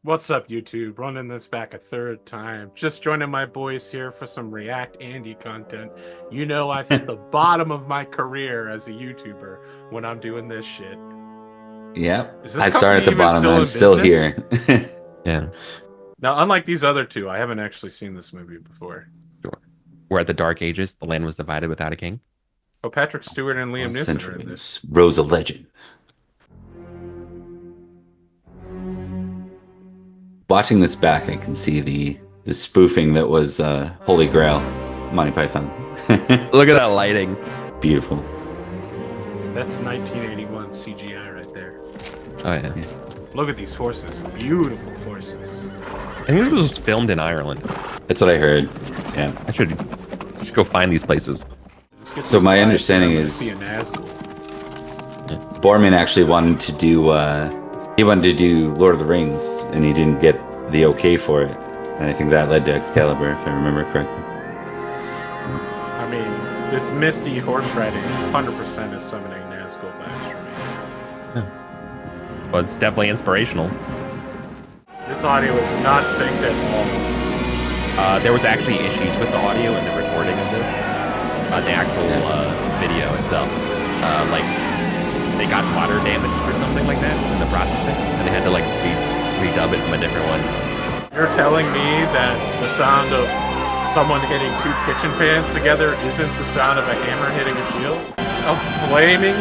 What's up, YouTube? Running this back a third time. Just joining my boys here for some React Andy content. You know I've hit the bottom of my career as a YouTuber when I'm doing this shit. Yeah, Is this I started at the company even bottom. still I'm in still business? here. Yeah, Now, unlike these other two, I haven't actually seen this movie before. sure. We're at the Dark Ages. The land was divided without a king. Oh, Patrick Stewart and Liam Lost Neeson are in this. Centuries, Rose of Legend. Watching this back, I can see the spoofing that was Holy Grail, Monty Python. Look at that lighting. Beautiful. That's 1981 CGI right there. Oh yeah. Look at these horses. Beautiful horses. I think this was filmed in Ireland. That's what I heard. Yeah. I should go find these places. Let's get So some my vibes understanding here. I is- see a Nazgul. Boorman actually wanted to do Lord of the Rings, and he didn't get the okay for it. And I think that led to Excalibur, if I remember correctly. I mean, this misty horse riding 100% is summoning Nazgul vibes for me. Well, it's definitely inspirational. This audio is not synced at all. There was actually issues with the audio and the recording of this. The actual video itself. Like, they got water damaged or something like that in the processing, and they had to like redub it from a different one. You're telling me that the sound of someone hitting two kitchen pans together isn't the sound of a hammer hitting a shield? A flaming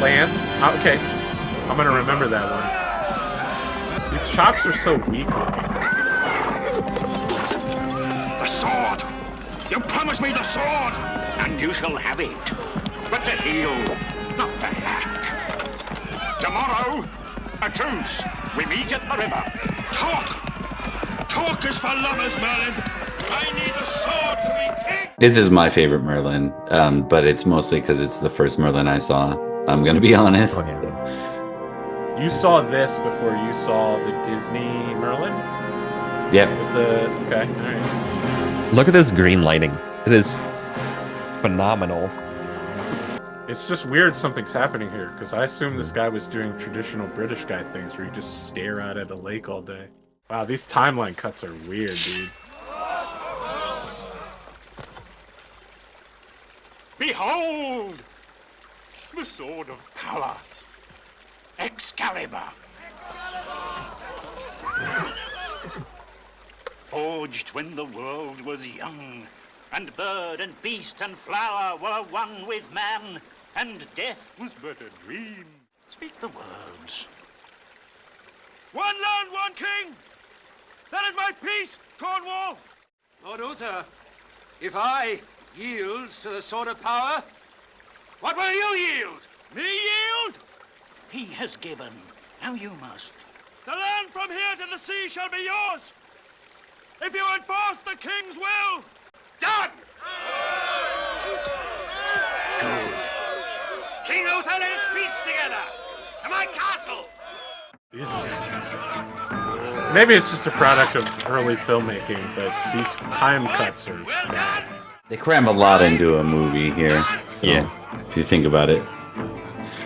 lance? Okay, I'm gonna remember that one. These chops are so weak looking. The sword! You promised me the sword, and you shall have it. But the heel, not the hack. Tomorrow, a truce. We meet at the river. Talk! Talk is for lovers, Merlin. I need the sword to be king. This is my favorite Merlin, but it's mostly because it's the first Merlin I saw. I'm gonna be honest. Oh, yeah. You saw this before you saw the Disney Merlin? Yep. With the... Okay, alright. Look at this green lighting. It is phenomenal. It's just weird something's happening here, because I assume this guy was doing traditional British guy things where you just stare out at a lake all day. Wow, these timeline cuts are weird, dude. Behold! The sword of power. Excalibur. Forged when the world was young, and bird and beast and flower were one with man, and death was but a dream. Speak the words. One land, one king! That is my peace, Cornwall! Lord Uther, if I yield to the sword of power, what will you yield? Me yield? He has given. Now you must. The land from here to the sea shall be yours, if you enforce the king's will. Done! Good. King Uther, let us feast together! To my castle! Maybe it's just a product of early filmmaking, but these time cuts are bad. They cram a lot into a movie here. So, Yeah. if you think about it.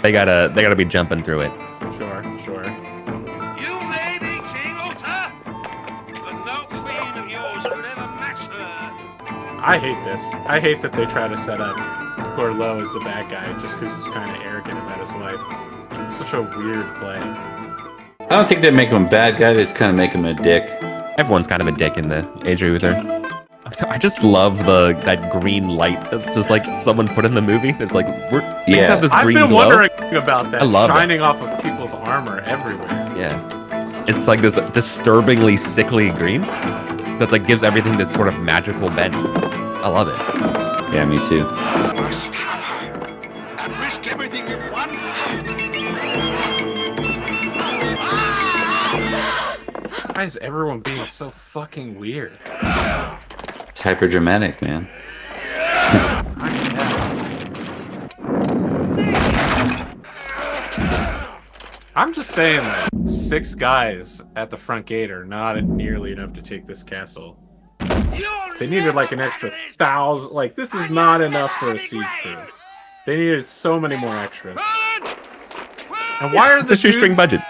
They gotta be jumping through it. Sure. You may be King Uther, but no queen of yours could ever match her. I hate this. I hate that they try to set up poor Lo as the bad guy just because he's kind of arrogant about his wife. It's such a weird play. I don't think they make him a bad guy, they just kind of make him a dick. Everyone's kind of a dick in the Age of Uther. I just love that green light that's just like someone put in the movie. It's like things have this I've green been glow. wondering about that, I love it. shining off of people's armor everywhere. Yeah, it's like this disturbingly sickly green that's like gives everything this sort of magical bent. I love it. Yeah, me too. Must have her, and risk everything you want. Why is everyone being so fucking weird? It's hyper dramatic, man. I'm just saying that 6 guys at the front gate are not nearly enough to take this castle. They needed like an extra 1,000. Like, this is not enough for a siege crew. They needed so many more extras. And why are It's the a shoestring dudes- budget.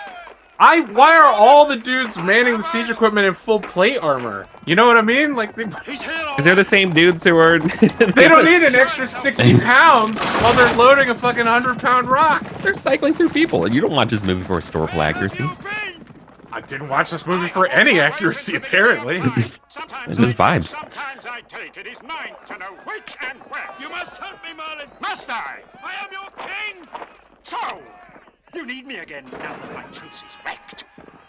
Why are all the dudes manning the siege equipment in full plate armor? You know what I mean? Like, He's here, all Because they're the same dudes who are. they don't need an extra 60 pounds while they're loading a fucking 100-pound rock. They're cycling through people. You don't watch this movie for historical accuracy. I didn't watch this movie for any accuracy, apparently. It's just vibes. Sometimes I take it is mine to know which and where. You must help me, Merlin. Must I? I am your king. So, you need me again now that my truce is wrecked.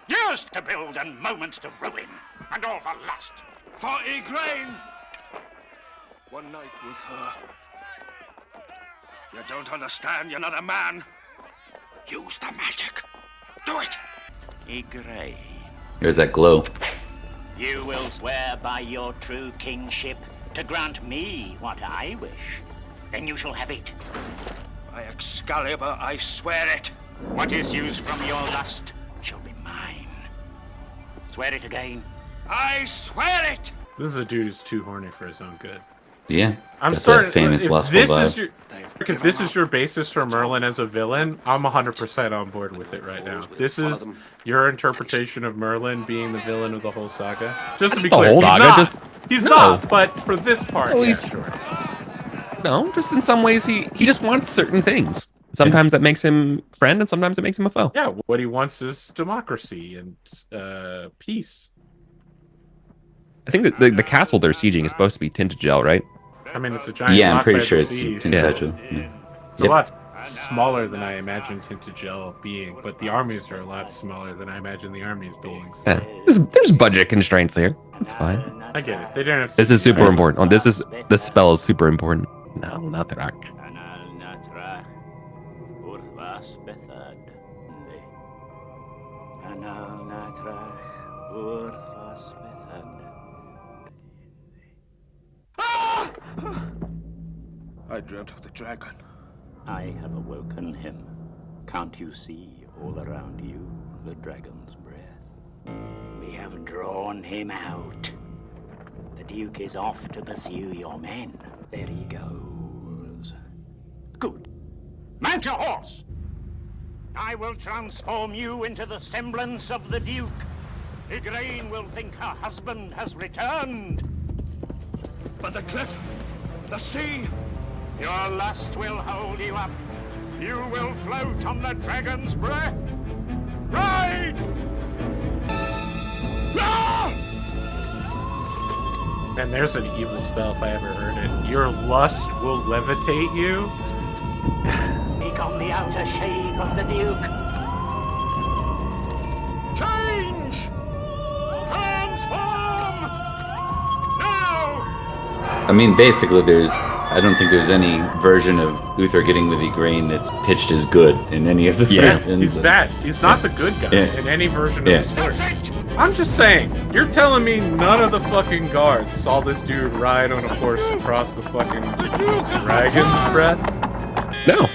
Years to build and moments to ruin, and all for lust. For Igraine. One night with her. You don't understand. You're not a man. Use the magic. Do it. Igraine, There's that glow. you will swear by your true kingship to grant me what I wish. Then you shall have it. By Excalibur, I swear it. What issues from your lust shall be mine. Swear it again. I swear it. This is a dude who's too horny for his own good. Yeah. I'm got sorry. that famous If lustful this vibe. is your, if this is your basis for Merlin as a villain, I'm 100% on board with it right now. This is your interpretation of Merlin being the villain of the whole saga. Just to be The clear, whole he's saga, not. just- He's no. not. But for this part, Oh, yeah, he's- sure. No, just in some ways he just wants certain things. Sometimes that makes him friend, and sometimes it makes him a foe. Yeah, what he wants is democracy and peace. I think that the castle they're sieging is supposed to be Tintagel, right? I mean, it's a giant. Yeah, I'm rock pretty by sure the it's seas. Tintagel. Yeah. It's a lot smaller than I imagined Tintagel being, but the armies are a lot smaller than I imagine the armies being. So Yeah. There's budget constraints here. It's fine. I get it. They didn't have. This is super important. Oh, this spell is super important. No, not the rock. I dreamt of the dragon. I have awoken him. Can't you see all around you the dragon's breath? We have drawn him out. The Duke is off to pursue your men. There he goes. Good. Mount your horse! I will transform you into the semblance of the Duke. Igraine will think her husband has returned. But the cliff, the sea. Your lust will hold you up. You will float on the dragon's breath. Ride! Ah! And there's an evil spell if I ever heard it. Your lust will levitate you. Take on the outer shape of the Duke. Change! Transform! Now! I mean, basically, I don't think there's any version of Uther getting with Igraine that's pitched as good in any of the Yeah, versions. He's bad. He's not the good guy Yeah. in any version Yeah. of the story. That's it! I'm just saying, you're telling me none of the fucking guards saw this dude ride on a horse across the fucking dragon's breath? No,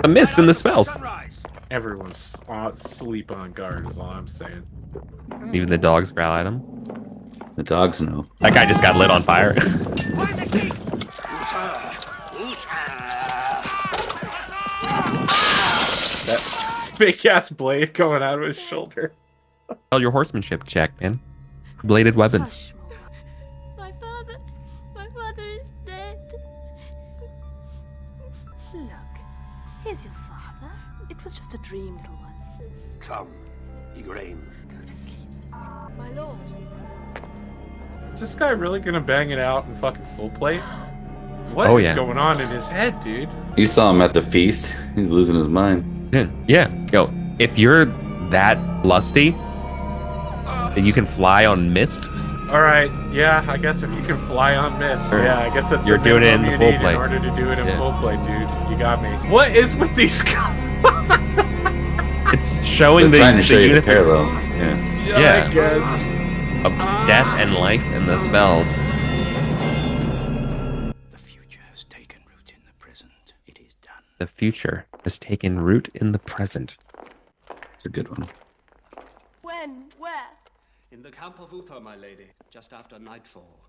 a mist in the spells. Sunrise. Everyone's asleep on guard is all I'm saying. Even the dogs growl at him. The dogs know. That guy just got lit on fire. That fake ass blade going out of his shoulder. Tell your horsemanship check, man. Bladed weapons. Hush. My father is dead. Look, here's your father. It was just a dream, little one. Come, Igraine. Go to sleep. My lord. Is this guy really gonna bang it out in fucking full plate? What Oh, is yeah. going on in his head, dude? You saw him at the feast. He's losing his mind. Yeah. Yo, if you're that lusty, then you can fly on mist. All right, yeah, I guess if you can fly on mist, Sure. yeah, I guess that's You're the doing it in minimum the you full need plate. in order to do it in Yeah. full plate, dude. You got me. What is with these guys? It's showing They're trying to show you the unity parallel. Yeah. Yeah. I guess. of death and life in the spells. The future has taken root in the present. It is done. The future has taken root in the present. It's a good one. When? Where? In the camp of Uther, my lady, just after nightfall.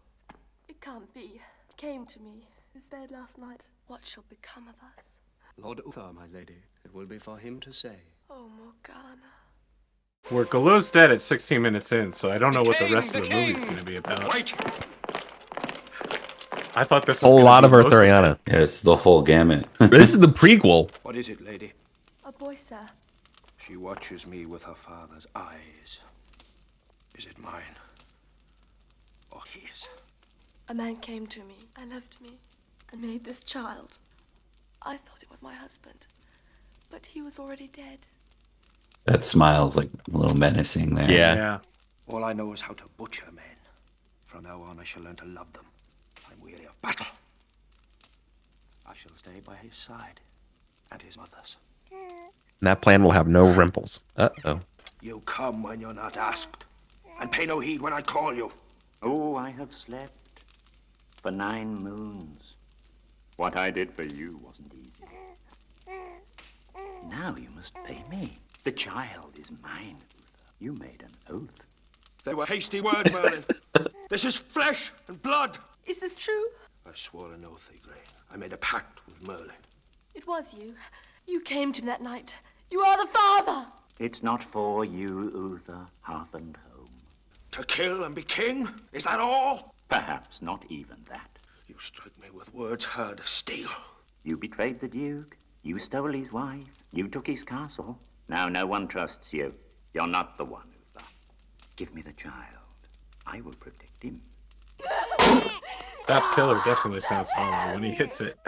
It can't be. It came to me. His bed last night. What shall become of us? Lord Uther, my lady, it will be for him to say. Oh, Morgana. We're Galoo's dead at 16 minutes in, so I don't know what the rest of the movie's going to be about. Wait. I thought this was A whole gonna lot be of most it. Arthuriana. Yeah, it's the whole gamut. This is the prequel. What is it, lady? A boy, sir. She watches me with her father's eyes. Is it mine? Or his? A man came to me and left me and made this child. I thought it was my husband, but he was already dead. That smile's like a little menacing there. Yeah. Yeah. All I know is how to butcher men. From now on, I shall learn to love them. I'm weary of battle. I shall stay by his side and his mother's. And that plan will have no rimples. Uh-oh. You come when you're not asked, and pay no heed when I call you. Oh, I have slept for 9 moons. What I did for you wasn't easy. Now you must pay me. The child is mine, Uther. You made an oath. They were hasty words, Merlin. This is flesh and blood. Is this true? I swore an oath, Igraine. I made a pact with Merlin. It was you. You came to me that night. You are the father! It's not for you, Uther, hearth and home. To kill and be king? Is that all? Perhaps not even that. You strike me with words hard as steel. You betrayed the Duke. You stole his wife. You took his castle. Now no one trusts you. You're not the one, Uther. Give me the child. I will protect him. That pillar definitely sounds hollow when he hits it.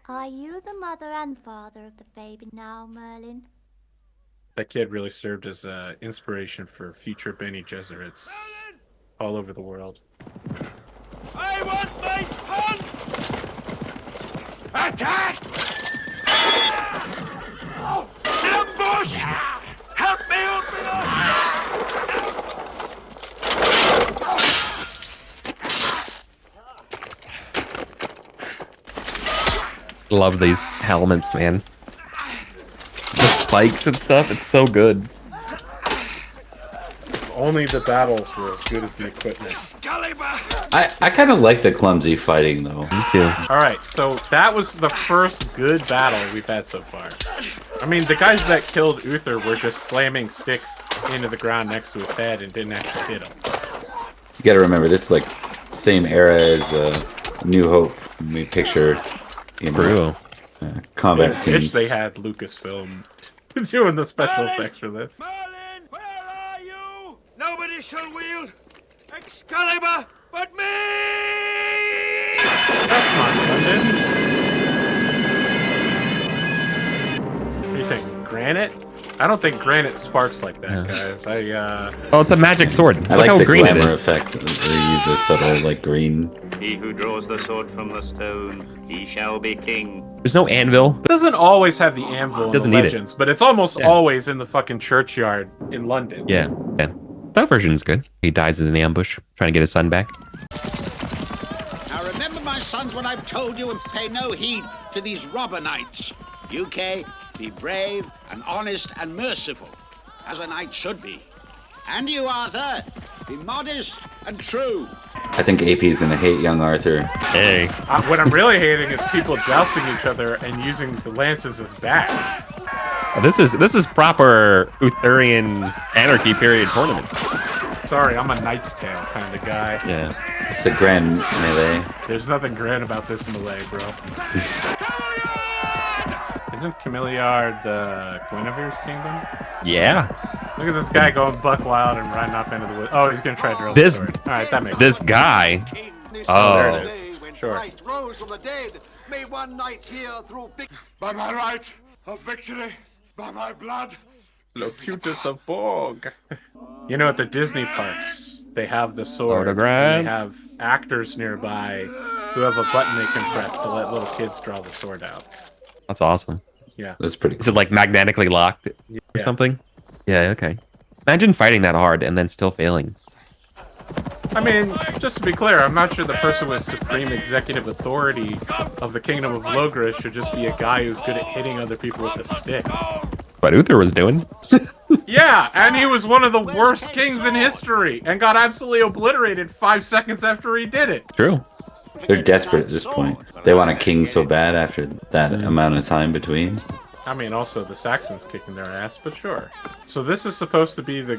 Are you the mother and father of the baby now, Merlin? That kid really served as inspiration for future Bene Gesserits all over the world. I want my son! Attack! Ambush! Help me, Ulfilas! Love these helmets, man. The spikes and stuff, it's so good. Only the battles were as good as the equipment. Excalibur! I kind of like the clumsy fighting though. Me too. Alright, so that was the first good battle we've had so far. I mean, the guys that killed Uther were just slamming sticks into the ground next to his head and didn't actually hit him. You gotta remember, this is like same era as New Hope. We picture, you know, combat I wish scenes. they had Lucasfilm doing the special effects for this. Merlin, where are you? Nobody shall wield Excalibur but me! That's not London. What do you think? Granite? I don't think granite sparks like that, guys. Oh, it's a magic sword. I Look like how the green it glamour is. effect. They use a subtle like green. He who draws the sword from the stone, he shall be king. There's no anvil. It doesn't always have the anvil in Doesn't the need it. legends, but it's almost Yeah. always in the fucking churchyard in London. Yeah. That version is good. He dies in the ambush, trying to get his son back. Now remember, my sons, what I've told you, and pay no heed to these robber knights. UK, be brave and honest and merciful, as a knight should be. And you, Arthur, be modest and true. I think AP's gonna hate young Arthur. Hey. What I'm really hating is people jousting each other and using the lances as bats. This is proper Arthurian anarchy period tournament. Sorry, I'm a Knight's Tale kind of guy. Yeah. It's a grand melee. There's nothing grand about this melee, bro. Isn't Cameliard Guinevere's kingdom? Yeah. Look at this guy going buck wild and riding off into the woods. Oh, he's gonna try to drill This- the sword. All right, that makes This sense. guy. There Oh. it is. Sure. Christ rose from the dead, may one night here through big... By my right of victory, by my blood. Locutus of Borg. You know, at the Disney parks, they have the sword. And Autographs. they have actors nearby who have a button they can press to let little kids draw the sword out. That's awesome. Yeah. That's pretty Is cool. it like magnetically locked or Yeah. something? Yeah, okay. Imagine fighting that hard and then still failing. I mean, just to be clear, I'm not sure the person with supreme executive authority of the Kingdom of Logres should just be a guy who's good at hitting other people with a stick. What Uther was doing. Yeah, and he was one of the worst kings in history and got absolutely obliterated 5 seconds after he did it. True. They're desperate at this point. They want a king so bad after that amount of time between. I mean, also the Saxons kicking their ass, but sure. So this is supposed to be the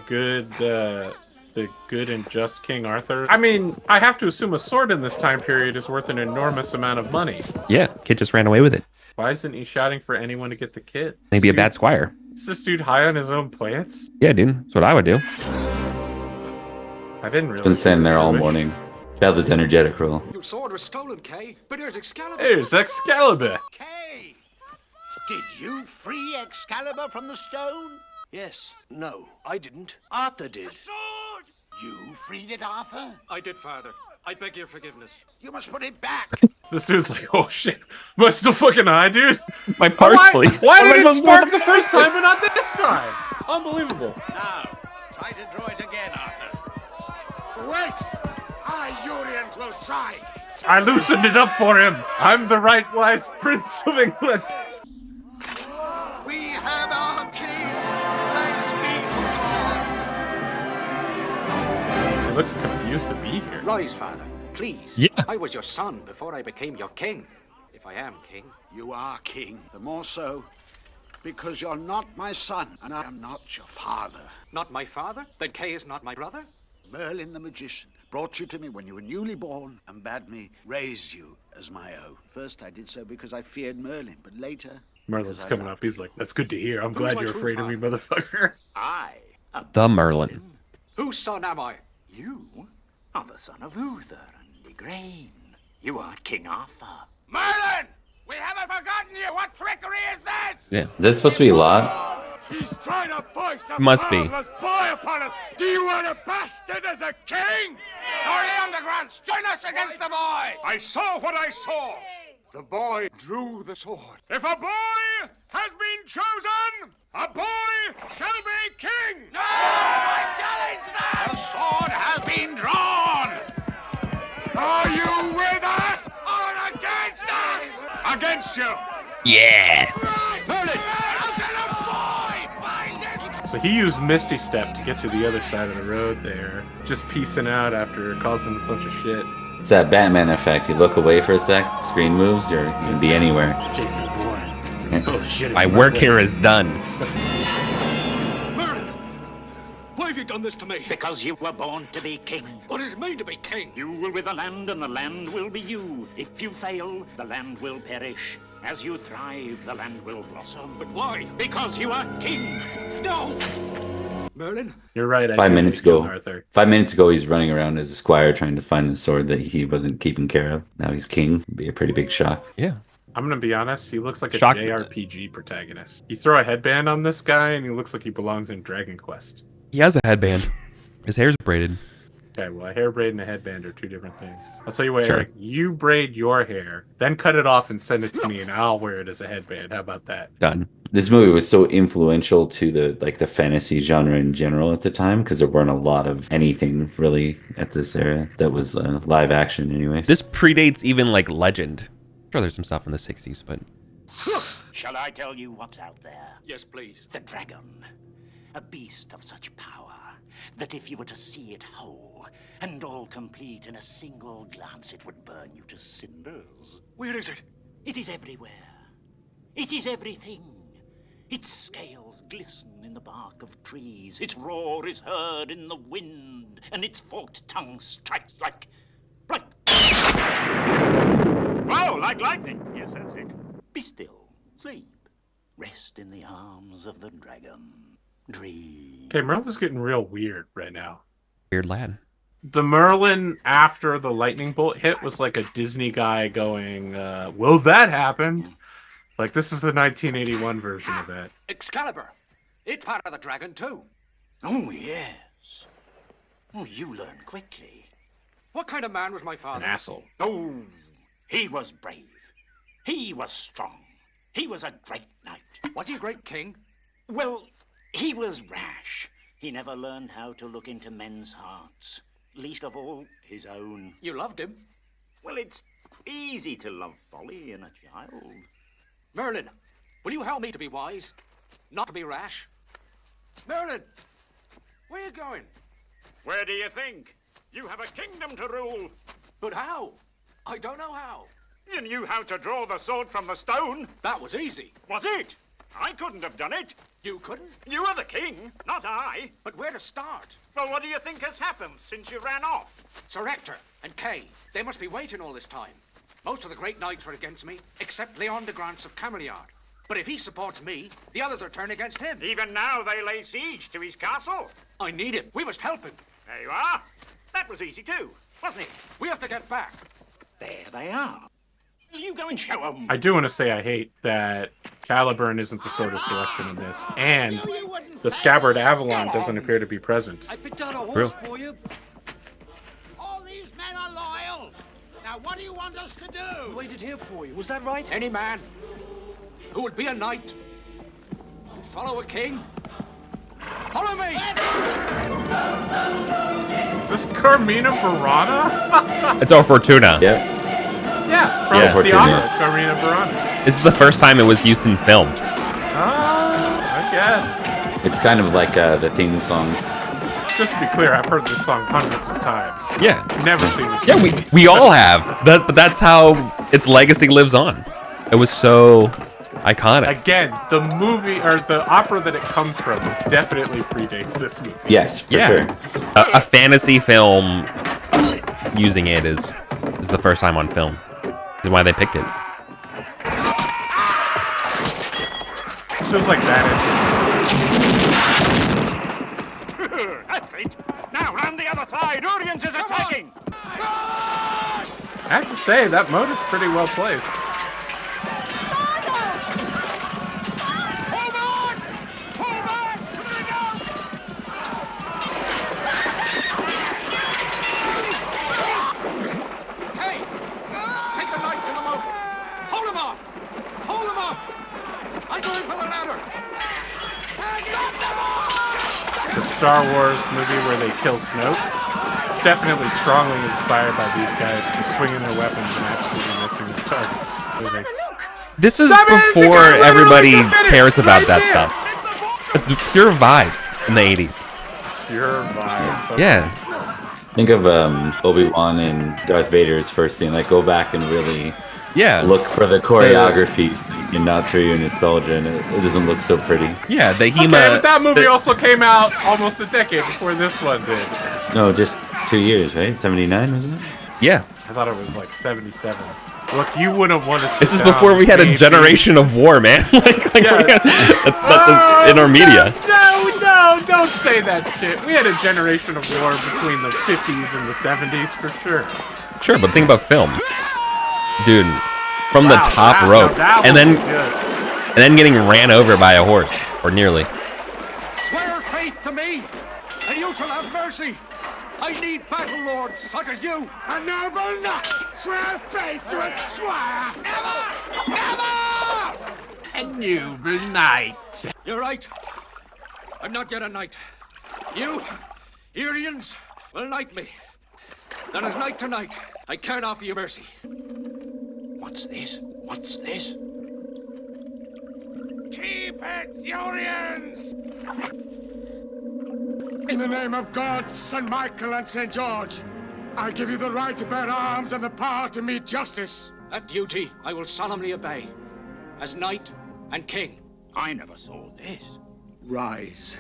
good and just King Arthur. I mean, I have to assume a sword in this time period is worth an enormous amount of money. Yeah, kid just ran away with it. Why isn't he shouting for anyone to get the kid? Maybe a bad squire. Is this dude high on his own plants? Yeah, dude. That's what I would do. I didn't really. It's been standing there all morning. Felt this energetic roll. Your sword was stolen, Kay, but here's Excalibur. Here's Excalibur. Kay! Did you free Excalibur from the stone? Yes. No, I didn't. Arthur did. Sword! You freed it, Arthur? I did, Father. I beg your forgiveness. You must put it back. This dude's like, oh shit, am I still fucking high, dude? My parsley. Why did it spark the first time but not this time? Unbelievable. Now, try to draw it again, Arthur. Wait! Arthurians will try. I loosened it up for him. I'm the right wise Prince of England. We have our king. Thanks be to God. He looks confused to be here. Rise, Father, please. Yeah. I was your son before I became your king. If I am king. You are king. The more so because you're not my son, and I am not your father. Not my father? Then Kay is not my brother? Merlin the magician brought you to me when you were newly born and bade me raise you as my own. First I did so because I feared Merlin, but later... Merlin's coming up. He's like, that's good to hear. I'm Who's glad my you're true afraid of me, motherfucker. I am The Merlin. Whose son am I? you are the son of Uther and Igraine. You are King Arthur. Merlin! We haven't forgotten you! What trickery is this? Yeah. Is that supposed to be a lot? He's trying to foist a Must be. fatherless boy upon us! Do you want a bastard as a king? Or the underground, join us against the boy! I saw what I saw! The boy drew the sword. If a boy has been chosen, a boy shall be king! No! I challenge that! The sword has been drawn! Are you with us or against us? Against you! Yeah. Merlin! How can a boy find this? So he used Misty Step to get to the other side of the road there. Just piecing out after causing a bunch of shit. It's that Batman effect. You look away for a sec, the screen moves, you can be anywhere. Jason Bourne. Holy shit. My work here is done. Merlin! Why have you done this to me? Because you were born to be king. What does it mean to be king? You will be the land, and the land will be you. If you fail, the land will perish. As you thrive, the land will blossom. But why? Because you are king. No! Merlin? You're right. I 5 did minutes kill ago. Arthur. 5 minutes ago, he's running around as a squire trying to find the sword that he wasn't keeping care of. Now he's king. It'd be a pretty big shock. Yeah. I'm gonna be honest. He looks like a Shock- JRPG protagonist. You throw a headband on this guy, and he looks like he belongs in Dragon Quest. He has a headband. His hair's braided. Okay, well, a hair braid and a headband are two different things. I'll tell you what, Sure. Eric. You braid your hair, then cut it off and send it to me, and I'll wear it as a headband. How about that? Done. This movie was so influential to the fantasy genre in general at the time because there weren't a lot of anything really at this era that was live action anyways. This predates even like Legend. I'm sure there's some stuff in the 60s, but Shall I tell you what's out there? Yes, please. The dragon. A beast of such power that if you were to see it whole and all complete in a single glance, it would burn you to cinders. Where is it? It is everywhere. It is everything. Its scales glisten in the bark of trees. Its roar is heard in the wind, and its forked tongue strikes like... Whoa, like lightning. Yes, that's it. Be still. Sleep. Rest in the arms of the dragon. Dream. Okay, Merlin's getting real weird right now. weird lad. The Merlin after the lightning bolt hit was like a Disney guy going, well, that happened. Like, this is the 1981 version of that. Excalibur. It's part of the dragon, too. Oh, yes. Oh, you learn quickly. What kind of man was my An father? asshole. Oh, he was brave. He was strong. He was a great knight. Was he a great king? Well, he was rash. He never learned how to look into men's hearts. Least of all, his own. You loved him. Well, it's easy to love folly in a child. Merlin, will you help me to be wise? Not to be rash? Merlin, where are you going? Where do you think? You have a kingdom to rule. But how? I don't know how. You knew how to draw the sword from the stone. That was easy. Was it? I couldn't have done it. You couldn't? You are the king, not I. But where to start? Well, what do you think has happened since you ran off? Sir Hector and Kay, they must be waiting all this time. Most of the great knights were against me, except Leon de Grance of Cameliard. But if he supports me, the others are turned against him. Even now they lay siege to his castle. I need him. We must help him. There you are. That was easy too, wasn't it? We have to get back. There they are. Will you go and show them? I do want to say I hate that Caliburn isn't the sword of selection in this, and the scabbard Avalon doesn't appear to be present. I picked out a horse for you. All these men are loyal. Now, what do you want us to do? I waited here for you. Was that right? Any man who would be a knight and follow a king, follow me! Is this Carmina Burana? It's O Fortuna. Yeah. Yeah, from Yeah. the opera, Carmina Burana. This is the first time it was used in film. I guess. It's kind of like the theme song. Just to be clear, I've heard this song hundreds of times. Yeah. Never seen this. Yeah, we all have. But that's how its legacy lives on. It was so iconic. Again, the movie or the opera that it comes from definitely predates this movie. Yes, for sure. A fantasy film using it is the first time on film. This is why they picked it. Feels like that. That's it. Now round the other side. Urians is attacking. I have to say, that mode is pretty well placed. Hold on! Hold on! Here we go! Hey! Take the knights in the moat! Hold them off! Hold them off! I'm going for the ladder! The Star Wars movie where they kill Snoke. It's definitely strongly inspired by these guys just swinging their weapons and absolutely missing their targets. This is That means the before guy literally everybody just did it cares about right that there. stuff. It's pure vibes in the 80s. Pure vibes. Okay. Yeah. Think of Obi-Wan and Darth Vader's first scene. Like, go back and really look for the choreography and not through your nostalgia, and it doesn't look so pretty. Yeah, the Okay, but that movie also came out almost a decade before this one did. No, just 2 years, right? 79, wasn't it? Yeah. I thought it was like 77. Look, you wouldn't want to. This is before we had a generation of war, man. That's in our media. No, don't say that shit. We had a generation of war between the 50s and the 70s for sure. Sure, but think about film. Dude, from the top rope and then getting ran over by a horse, or nearly. Swear faith to me, and you shall have mercy. I need battle lords such as you. A noble knight! Swear faith to a squire! Never! A noble knight. You're right. I'm not yet a knight. You, Irians, will knight me. Then as knight to knight, I can't offer you mercy. What's this? What's this? Keep it, Urians! In the name of God, St. Michael and St. George, I give you the right to bear arms and the power to meet justice. That duty I will solemnly obey, as knight and king. I never saw this. Rise,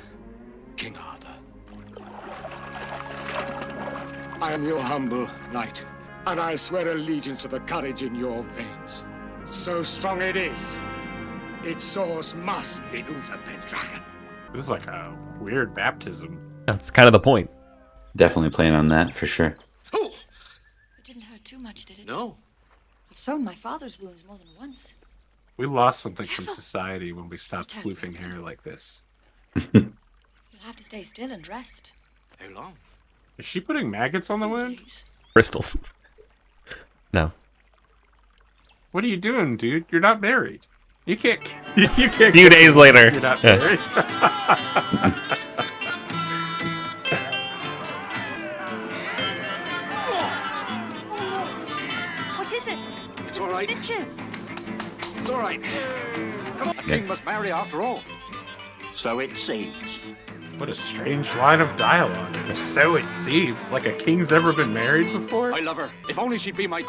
King Arthur. I am your humble knight, and I swear allegiance to the courage in your veins. So strong it is, its source must be Uther Pendragon. This is like a weird baptism. That's kind of the point. Definitely playing on that, for sure. It didn't hurt too much, did it? No. I've sewn my father's wounds more than once. We lost something from society when we stopped floofing hair like this. You'll have to stay still and rest. How long? Is she putting maggots on the wound? Crystals. No. What are you doing, dude? You're not married. You can't. You can't. Few days later. You're not Yeah. married. What is it? It's all right. Stitches. It's all right. Come on, a king must marry after all. So it seems. What a strange line of dialogue. So it seems. Like a king's never been married before? I love her. If only she'd be my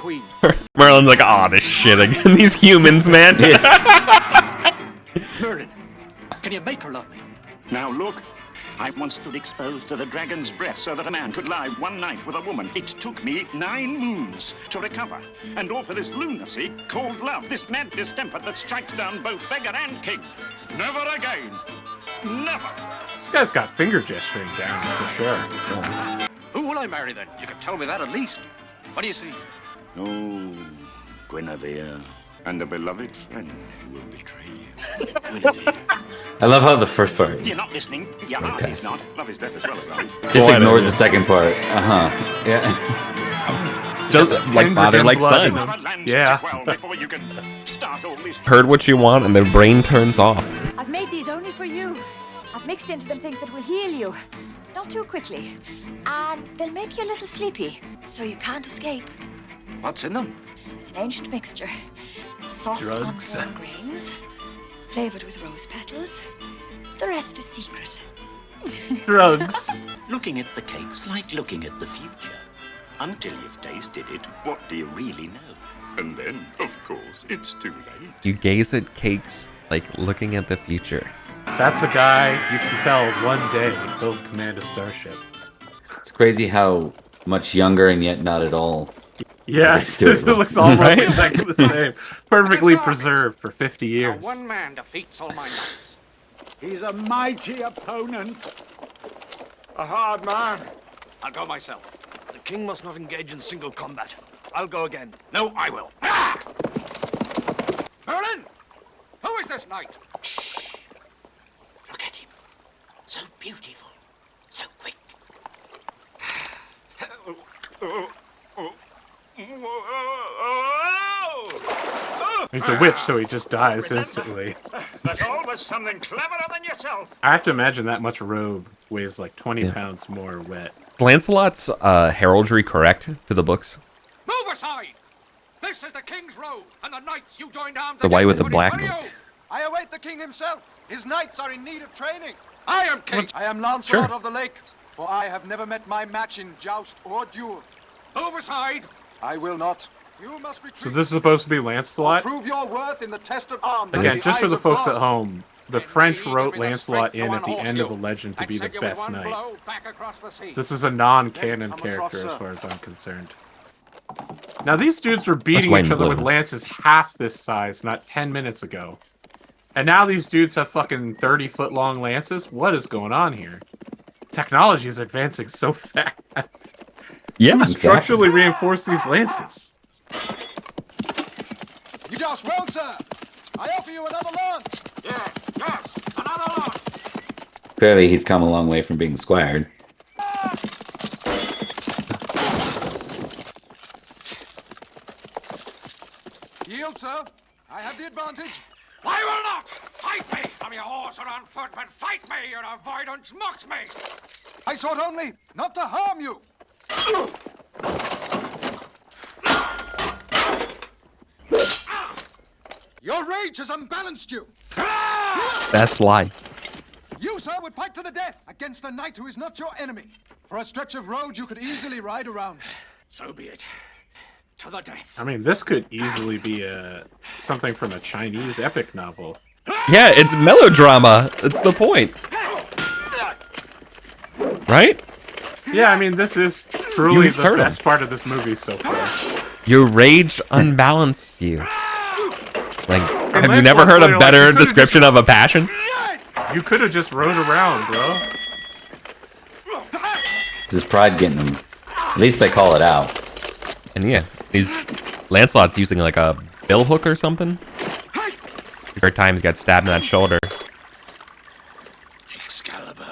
Merlin's like, oh, this shit again. These humans, man. Merlin, can you make her love me? Now look, I once stood exposed to the dragon's breath so that a man could lie one night with a woman. It took me 9 moons to recover. And all for this lunacy called love, this mad distemper that strikes down both beggar and king. Never again. Never. This guy's got finger gesturing down for sure. Who will I marry then? You can tell me that at least. What do you see? Oh, Guinevere, and the beloved friend who will betray you. Guinevere. I love how the first part You're not listening. Your heart is not. Love is death as well as love. just ignores the second part. Yeah. Just like father, like son. Yeah. Before you can start all this. Heard what you want, and their brain turns off. I've made these only for you. I've mixed into them things that will heal you. Not too quickly. And they'll make you a little sleepy, so you can't escape. What's in them? It's an ancient mixture. Soft, Drugs. unworn grains, flavored with rose petals. The rest is secret. Drugs. Looking at the cake's like looking at the future. Until you've tasted it, what do you really know? And then, of course, it's too late. You gaze at cakes like looking at the future. That's a guy you can tell one day he'll command a starship. It's crazy how much younger and yet not at all. Yeah, Let's do it. it looks almost Right? exactly the same. Perfectly preserved for 50 years. Now one man defeats all my knights. He's a mighty opponent. A hard man. I'll go myself. The king must not engage in single combat. I'll go again. No, I will. Ah! Merlin! Who is this knight? Shh. Look at him. So beautiful. So quick. He's a witch, so he just dies instantly. There's always something cleverer than yourself. I have to imagine that much robe weighs like 20 pounds more wet. Lancelot's heraldry correct to the books? Move aside! This is the king's road, and the knights you joined arms The white with the against black. will be for you. I await the king himself. His knights are in need of training. I am king. I am Lancelot of the Lake, for I have never met my match in joust or duel. Move aside! I will not. You must be So treated. this is supposed to be Lancelot? Prove your worth in the test of arms. Again, and just for eyes the of folks God. at home, the French We wrote give me the Lancelot strength to in at the unhorse end of you. the legend to I'd be the send you with best one knight. blow back across the sea. This is a non-canon Come character across, as sir. far as I'm concerned. Now these dudes were beating Wayne each other with Blood. lances half this size not 10 minutes ago. And now these dudes have fucking 30-foot long lances? What is going on here? Technology is advancing so fast. Yeah, Structurally reinforce these lances. You joust well, sir. I offer you another lance. Yes, another lance. Clearly, he's come a long way from being squired. Yield, sir. I have the advantage. I will not! Fight me! I'm your horse or on foot, but fight me! Your avoidance mocks me! I sought only not to harm you. Your rage has unbalanced you. That's life. You, sir, would fight to the death against a knight who is not your enemy. For a stretch of road you could easily ride around. So be it. To the death. I mean, this could easily be something from a Chinese epic novel. Yeah, it's melodrama. That's the point. Right? Yeah, I mean, this is truly You the heard him. best part of this movie so far. Your rage unbalanced you. Like, have you Lancelot's never heard a literally like, better you could've description of a passion? You could have just rode around, bro. It's his pride getting him. At least they call it out. And yeah, Lancelot's using like a bill hook or something. Every time he's got stabbed in that shoulder. Excalibur,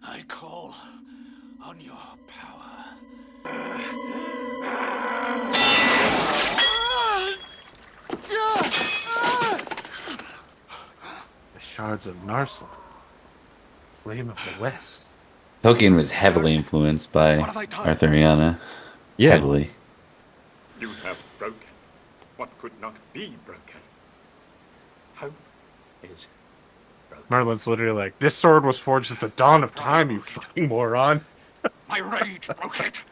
I call on your power. The shards of Narsil. Flame of the West. Tolkien was heavily influenced by What have I done? Arthuriana. Yeah. Heavily. You have broken what could not be broken. Hope is broken. Merlin's literally like, this sword was forged at the dawn of time, you fucking moron. My rage broke it.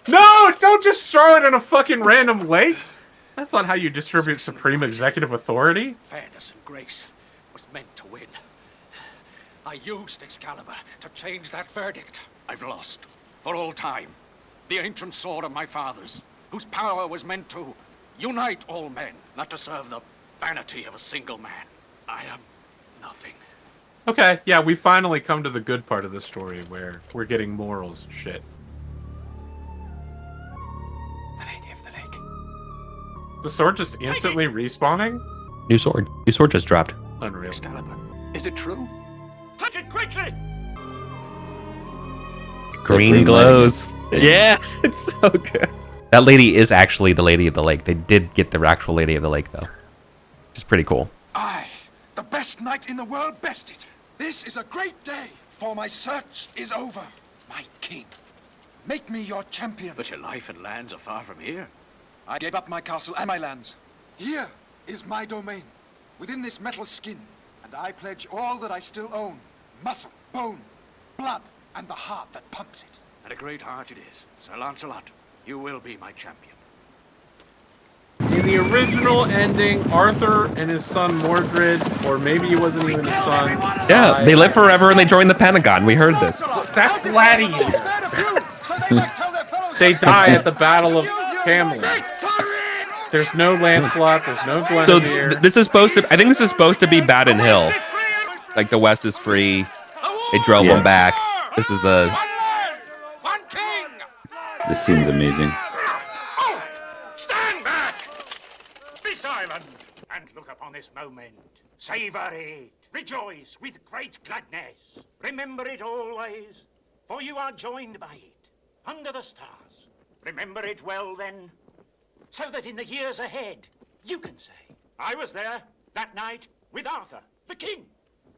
No, don't just throw it in a fucking random lake. That's not how you distribute supreme executive authority. Fairness and grace was meant to win. I used Excalibur to change that verdict. I've lost, for all time, the ancient sword of my fathers, whose power was meant to unite all men, not to serve the vanity of a single man. I am nothing. Okay, yeah, we finally come to the good part of the story where we're getting morals and shit. The Lady of the Lake. The sword just instantly respawning? New sword. New sword just dropped. Unreal. Excalibur, is it true? Take it quickly! Green glows. Yeah, it's so good. That lady is actually the Lady of the Lake. They did get the actual Lady of the Lake, though. Which is pretty cool. I, the best knight in the world, bested. This is a great day, for my search is over. My king, make me your champion. But your life and lands are far from here. I gave up my castle and my lands. Here is my domain, within this metal skin, and I pledge all that I still own. Muscle, bone, blood, and the heart that pumps it. And a great heart it is. Sir Lancelot, you will be my champion. In the original ending, Arthur and his son Mordred, or maybe he wasn't even his son. Yeah, they live forever and they join the Pentagon. We heard this. That's Gladiator. They die at the Battle of Camlin. There's no Lancelot, there's no So Guinevere. this is supposed to. I think this is supposed to be Baden Hill. Like the West is free. They drove them back. This is the. One king! This scene's amazing. Stand back! Be silent and look upon this moment. Savor it. Rejoice with great gladness. Remember it always, for you are joined by it under the stars. Remember it well then, so that in the years ahead you can say, I was there that night with Arthur, the king.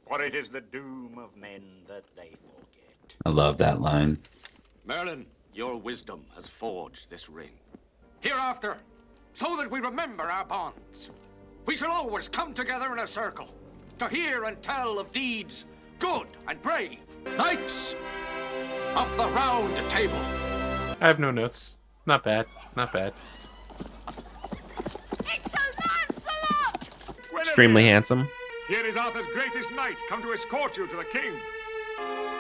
For it is the doom of men that they forget. I love that line. Merlin, your wisdom has forged this ring. Hereafter, so that we remember our bonds, we shall always come together in a circle to hear and tell of deeds good and brave. Knights of the Round Table. I have no notes. Not bad. Not bad. Extremely handsome. Here is Arthur's greatest knight, come to escort you to the king.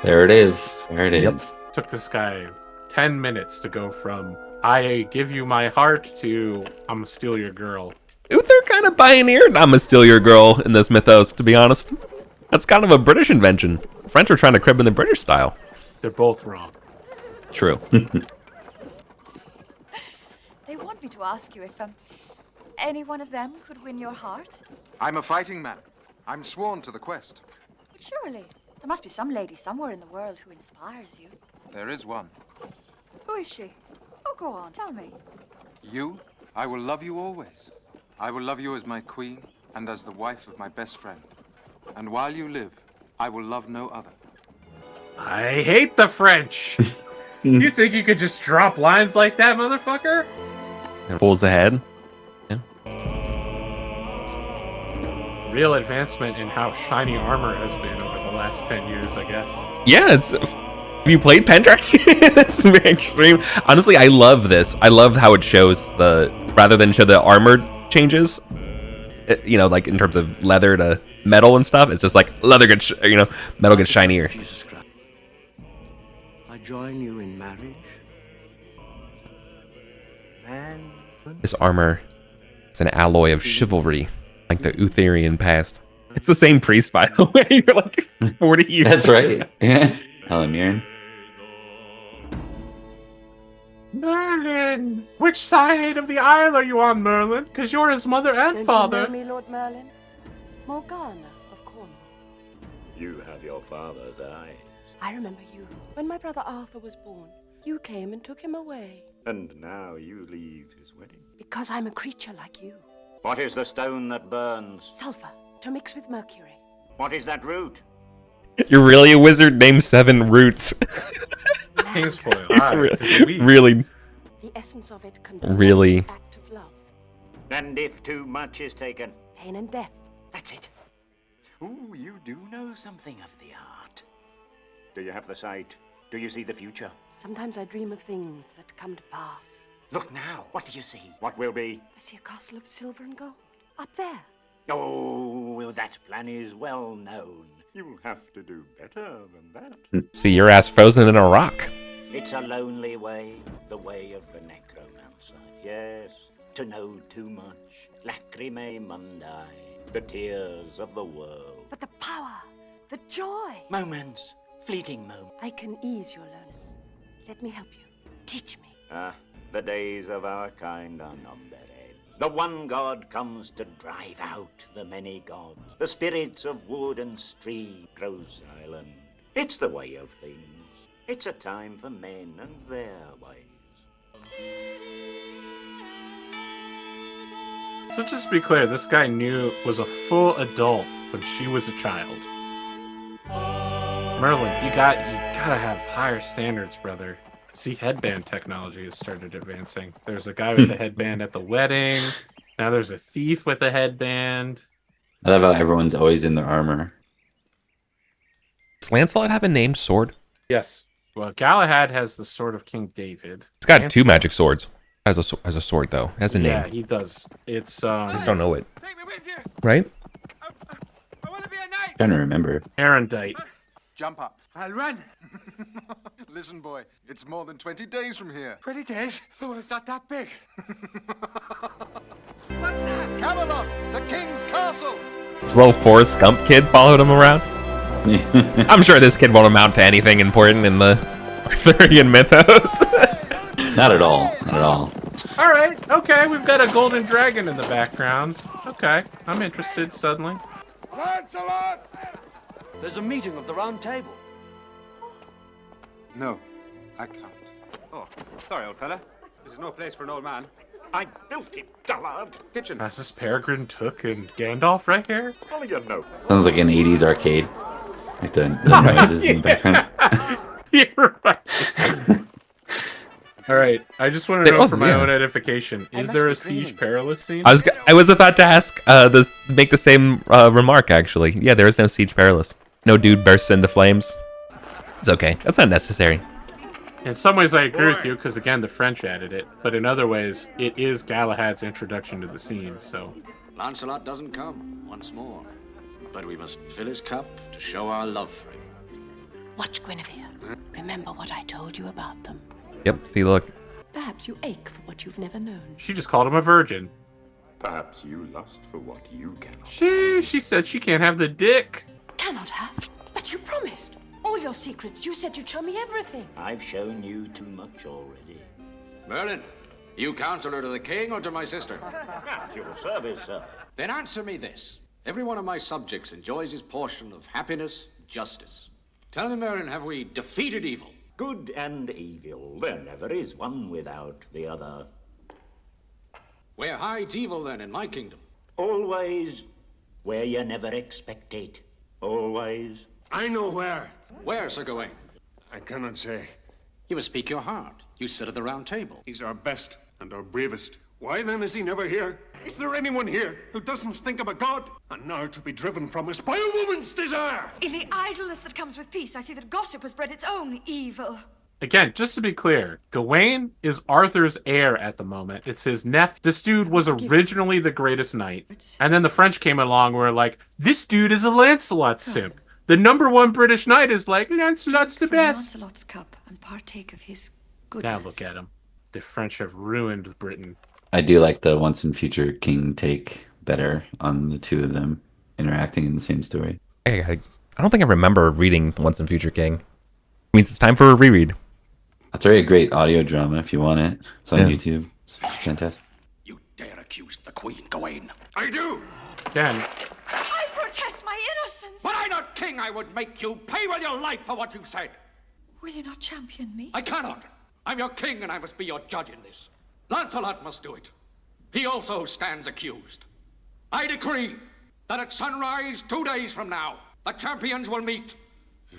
There it is. There it is. Took this guy 10 minutes to go from I give you my heart to I'm gonna steal your girl. Uther kind of pioneered "I'ma steal your girl" in this mythos, to be honest. That's kind of a British invention. The French are trying to crib in the British style. They're both wrong. True. They want me to ask you if any one of them could win your heart. I'm a fighting man. I'm sworn to the quest. But surely, there must be some lady somewhere in the world who inspires you. There is one. Who is she? Oh, go on, tell me. You, I will love you always. I will love you as my queen and as the wife of my best friend. And while you live, I will love no other. I hate the French. You think you could just drop lines like that, motherfucker? And pulls ahead. Real advancement in how shiny armor has been over the last 10 years, I guess. Yeah, it's. Have you played Pendragon? That's very extreme. Honestly, I love this. I love how it shows the rather than show the armor changes. You know, like in terms of leather to metal and stuff. It's just like leather gets, metal gets shinier. Jesus Christ. I join you in marriage. Man. This armor is an alloy of chivalry, like the Arthurian past. It's the same priest, by the way. You're like 40 years. That's right. Yeah. Helen Mirren. Merlin! Which side of the isle are you on, Merlin? Because you're his mother and father. You know me, Lord Merlin? Morgana of Cornwall. You have your father's eyes. I remember you. When my brother Arthur was born, you came and took him away. And now you leave his wedding. Because I'm a creature like you. What is the stone that burns? Sulfur, to mix with mercury. What is that root? You're really a wizard named 7 roots. King's foil. It's really, The essence of it can really. an act of love. And if too much is taken? Pain and death. That's it. Ooh, you do know something of the art. Do you have the sight? Do you see the future? Sometimes I dream of things that come to pass. Look now. What do you see? What will be? I see a castle of silver and gold. Up there. Oh, that plan is well known. You'll have to do better than that. See your ass frozen in a rock. It's a lonely way, the way of the necromancer. Yes, to know too much. Lacrimae mundi, the tears of the world. But the power, the joy. Moments, fleeting moments. I can ease your loneliness. Let me help you. Teach me. The days of our kind are numbered. The one god comes to drive out the many gods. The spirits of wood and stream grow silent. It's the way of things. It's a time for men and their ways. So just to be clear, this guy was a full adult when she was a child. Merlin, you gotta have higher standards, brother. See, headband technology has started advancing. There's a guy with a headband at the wedding. Now there's a thief with a headband. I love how everyone's always in their armor. Does Lancelot have a named sword? Yes. Well, Galahad has the sword of King David. He's got two magic swords. As a sword, though. Has a name. Yeah, he does. It's, I just don't know it. Take me with you. Right? I want to be a knight. Trying to remember. Erendite. Jump up. I'll run. Listen, boy, it's more than 20 days from here. 20 days? Oh, it's not that big. What's that? Camelot, the king's castle. This little Forrest Gump kid followed him around. I'm sure this kid won't amount to anything important in the Arthurian mythos. Not at all. Not at all. All right. Okay, we've got a golden dragon in the background. Okay, I'm interested suddenly. Lancelot! There's a meeting of the Round Table. No, I can't. Oh, sorry, old fella. This is no place for an old man. I built it, dullard. Kitchen. Is this Peregrine Took and Gandalf right here? Follow your note. Sounds like an 80s arcade. Like the noises in the background. You're right. All right. I just want to know for my own edification. Is there a Siege Perilous scene? I was about to ask, make the same remark, actually. Yeah, there is no Siege Perilous. No dude bursts into flames. It's okay. That's not necessary. In some ways, I agree with you, because, again, the French added it. But in other ways, it is Galahad's introduction to the scene, so... Lancelot doesn't come once more. But we must fill his cup to show our love for him. Watch Guinevere. Remember what I told you about them. Yep, see, look. Perhaps you ache for what you've never known. She just called him a virgin. Perhaps you lust for what you cannot. She said she can't have the dick. Cannot have. But you promised. All your secrets. You said you'd show me everything. I've shown you too much already. Merlin, you counselor to the king or to my sister? At your service, sir. Then answer me this. Every one of my subjects enjoys his portion of happiness and justice. Tell me, Merlin, have we defeated evil? Good and evil. There never is one without the other. Where hides evil, then, in my kingdom? Always where you never expect it. Always. I know where. Where, Sir Gawain? I cannot say. You must speak your heart. You sit at the round table. He's our best and our bravest. Why then is he never here? Is there anyone here who doesn't think of a god? And now to be driven from us by a woman's desire! In the idleness that comes with peace, I see that gossip has bred its own evil. Again, just to be clear, Gawain is Arthur's heir at the moment. It's his nephew. This dude was originally the greatest knight. And then the French came along and were like, this dude is a Lancelot simp. The #1 British knight is like, Lancelot's the best. Lancelot's cup and partake of his goodness. Now look at him. The French have ruined Britain. I do like the once and future king take better on the two of them interacting in the same story. I don't think I remember reading Once and Future King. It means it's time for a reread. That's very great audio drama if you want it. It's on YouTube. It's fantastic. You dare accuse the queen, Gawain? I do! Again. I protest my innocence! Were I not king, I would make you pay with your life for what you've said. Will you not champion me? I cannot. I'm your king and I must be your judge in this. Lancelot must do it. He also stands accused. I decree that at sunrise 2 days from now, the champions will meet,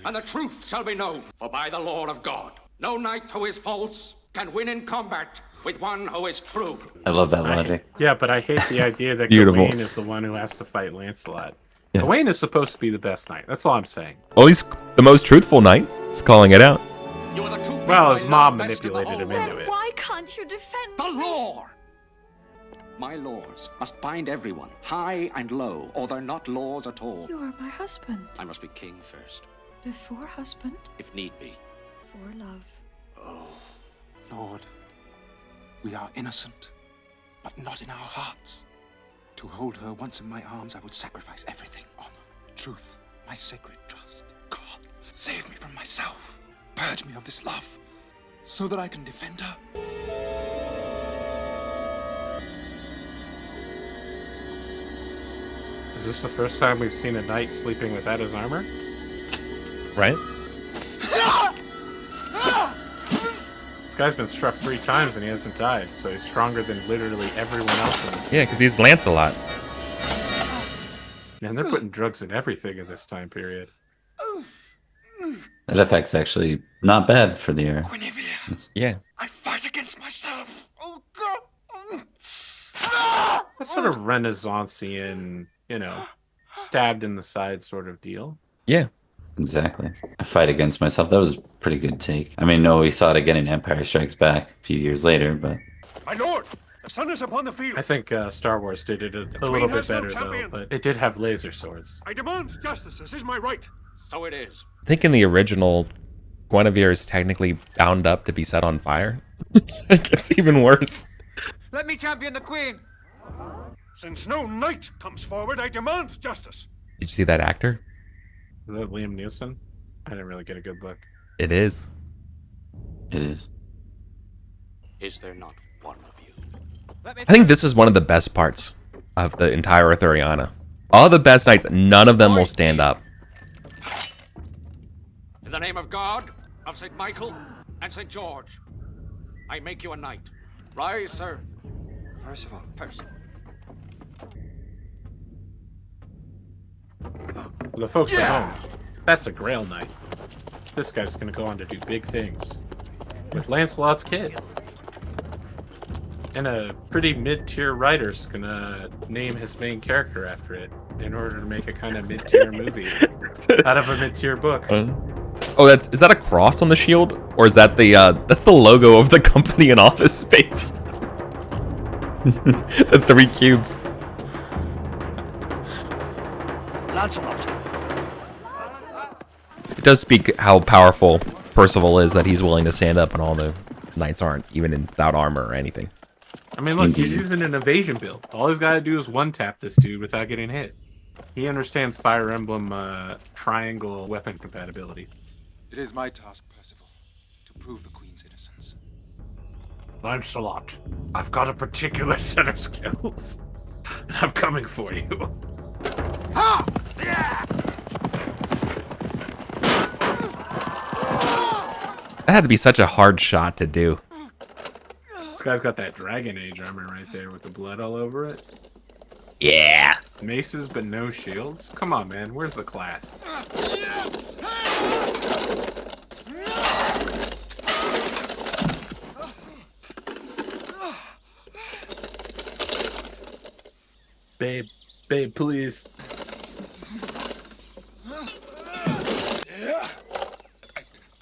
and the truth shall be known. For by the law of God, no knight who is false can win in combat with one who is true. I love that logic. Yeah, but I hate the idea that Beautiful. Gawain is the one who has to fight Lancelot. Yeah. Gawain is supposed to be the best knight. That's all I'm saying. Well, he's the most truthful knight. He's calling it out. You are the two Well, his mom manipulated him into it. Why can't you defend The law! My laws must bind everyone, high and low, or they're not laws at all. You are my husband. I must be king first, Before husband, if need be. for love. Lord, we are innocent, but not in our hearts. To hold her once in my arms, I would sacrifice everything. Honor, truth, my sacred trust. God, save me from myself. Purge me of this love, so that I can defend her. Is this the first time we've seen a knight sleeping without his armor? Right? This guy's been struck 3 times and he hasn't died, so he's stronger than literally everyone else in this. Yeah, because he's Lancelot. Man, they're putting drugs in everything in this time period. That effect's actually not bad for the era. Yeah. I fight against myself. Oh, God. That's sort of Renaissanceian, stabbed in the side sort of deal. Yeah. Exactly. I fight against myself. That was a pretty good take. I mean, no, we saw it again in Empire Strikes Back a few years later, but... My lord, the sun is upon the field. I think Star Wars did it a little Queen bit has no better, though, champion. but it did have laser swords. I demand justice. This is my right. So it is. I think in the original, Guinevere is technically bound up to be set on fire. It gets even worse. Let me champion the queen. Since no knight comes forward, I demand justice. Did you see that actor? Is that Liam Neeson? I didn't really get a good look. It is. It is. Is there not one of you? I think this is one of the best parts of the entire Arthuriana. All the best knights, none of them will stand up. In the name of God, of St. Michael, and St. George, I make you a knight. Rise, sir. Percival. Percival. For the folks at home, that's a Grail Knight. This guy's gonna go on to do big things. With Lancelot's kid. And a pretty mid-tier writer's gonna name his main character after it in order to make a kind of mid-tier movie out of a mid-tier book. Oh, is that a cross on the shield? Or is that that's the logo of the company in Office Space? The 3 cubes. Lancelot. It does speak how powerful Percival is that he's willing to stand up and all the knights aren't, even without armor or anything. I mean, look, he's using an evasion build. All he's got to do is one-tap this dude without getting hit. He understands Fire Emblem triangle weapon compatibility. It is my task, Percival, to prove the Queen's innocence. Lancelot, I've got a particular set of skills. I'm coming for you. That had to be such a hard shot to do. This guy's got that Dragon Age armor right there with the blood all over it. Yeah. Maces but no shields? Come on, man. Where's the class? Babe, please.